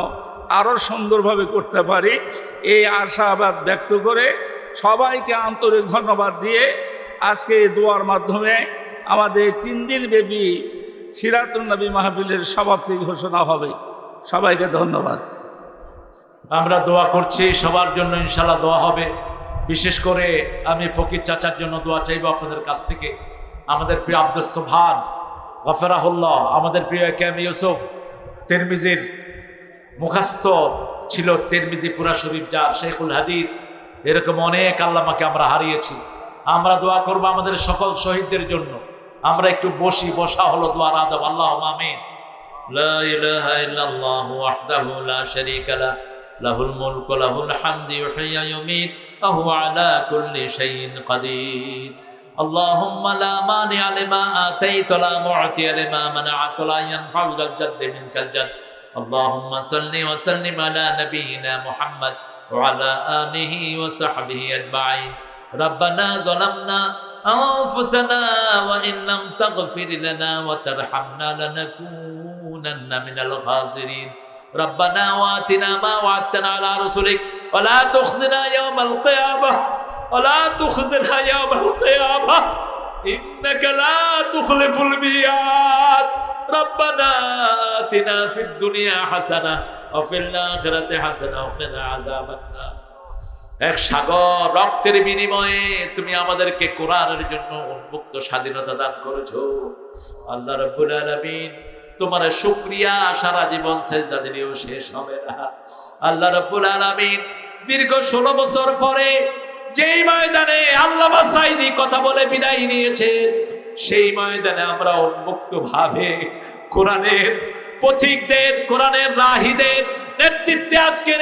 আরও সুন্দরভাবে করতে পারি, এই আশাবাদ ব্যক্ত করে সবাইকে আন্তরিক ধন্যবাদ দিয়ে আজকে এই দোয়ার মাধ্যমে আমাদের 3 দিন ব্যাপী সিরাতুন নবী মাহফিলের সমাপ্তি ঘোষণা হবে। সবাইকে ধন্যবাদ। আমরা দোয়া করছি, সবার জন্য ইনশাআল্লাহ দোয়া হবে। বিশেষ করে আমি ফকির চাচার জন্য দোয়া চাইবো আপনাদের কাছ থেকে। আমাদের প্রিয় আব্দুস সুবহান গফরাহুল্লাহ, আমাদের প্রিয় কেম ইউসুফ, তিরমিজির মুখস্থ ছিল, তিরমিজি পুরা শরীফ যার, শেখুল হাদিস, এরকম অনেক আল্লামাকে আমরা হারিয়েছি। আমরা দোয়া করব আমাদের সকল শহীদদের জন্য। আমরা একটু বসি, বসা হলো দোয়ার আদব। আল্লাহুম্মা আমিন। লা ইলাহা ইল্লাল্লাহু ওয়াহদাহু লা শারীকা লাহু লাহুল মুলকু ওয়া লাহুল হামদু ইউহয়ি ওয়া ইউমীত ওয়া হুয়া আলা কুল্লি শাইইন কাদির। আল্লাহুম্মা লা মানিআ লিমা আতাইতা ওয়া লা মু'তিয়া লিমা মানা'তা ওয়া লা ইয়ানফা'ু যাল জাদ্দি মিনকাল জাদ। আল্লাহুম্মা সাল্লি ওয়া সাল্লিম আলা নাবিয়িনা মুহাম্মদ ওয়া আলা আলিহি ওয়া সাহবিহি আজমাইন। রব্বানা যালামনা আনফুসানা ওয়া ইন লাম তাগফির লানা ওয়া তারহামনা লানাকুনান্না মিনাল খাসিরিন। ربنا واتنا ما وعدتنا على رسلك ولا تخزنا يوم القيامة ولا تخزنا يوم القيامة إنك لا تخلف الميعاد ربنا آتنا في الدنيا حسنة وفي الآخرة حسنة وقنا عذاب النار। এক সাগর রক্তের বিনিময়ে তুমি আমাদেরকে কোরআনের জন্য উন্মুক্ত স্বাধীনতা দান করেছো। আল্লাহ রাব্বুল আলামিন, তোমার শুকরিয়া সারা জীবন সেজদা দিলেও শেষ হবে না। আল্লাহ রাব্বুল আলামিন, দীর্ঘ 16 বছর পরে যেই ময়দানে আল্লামা সাঈদী কথা বলে বিদায় নিয়েছেন, সেই ময়দানে আমরা উন্মুক্ত ভাবে কোরআনের পথিকদের, কোরআনের রাহিদের নেতৃত্বে আজকের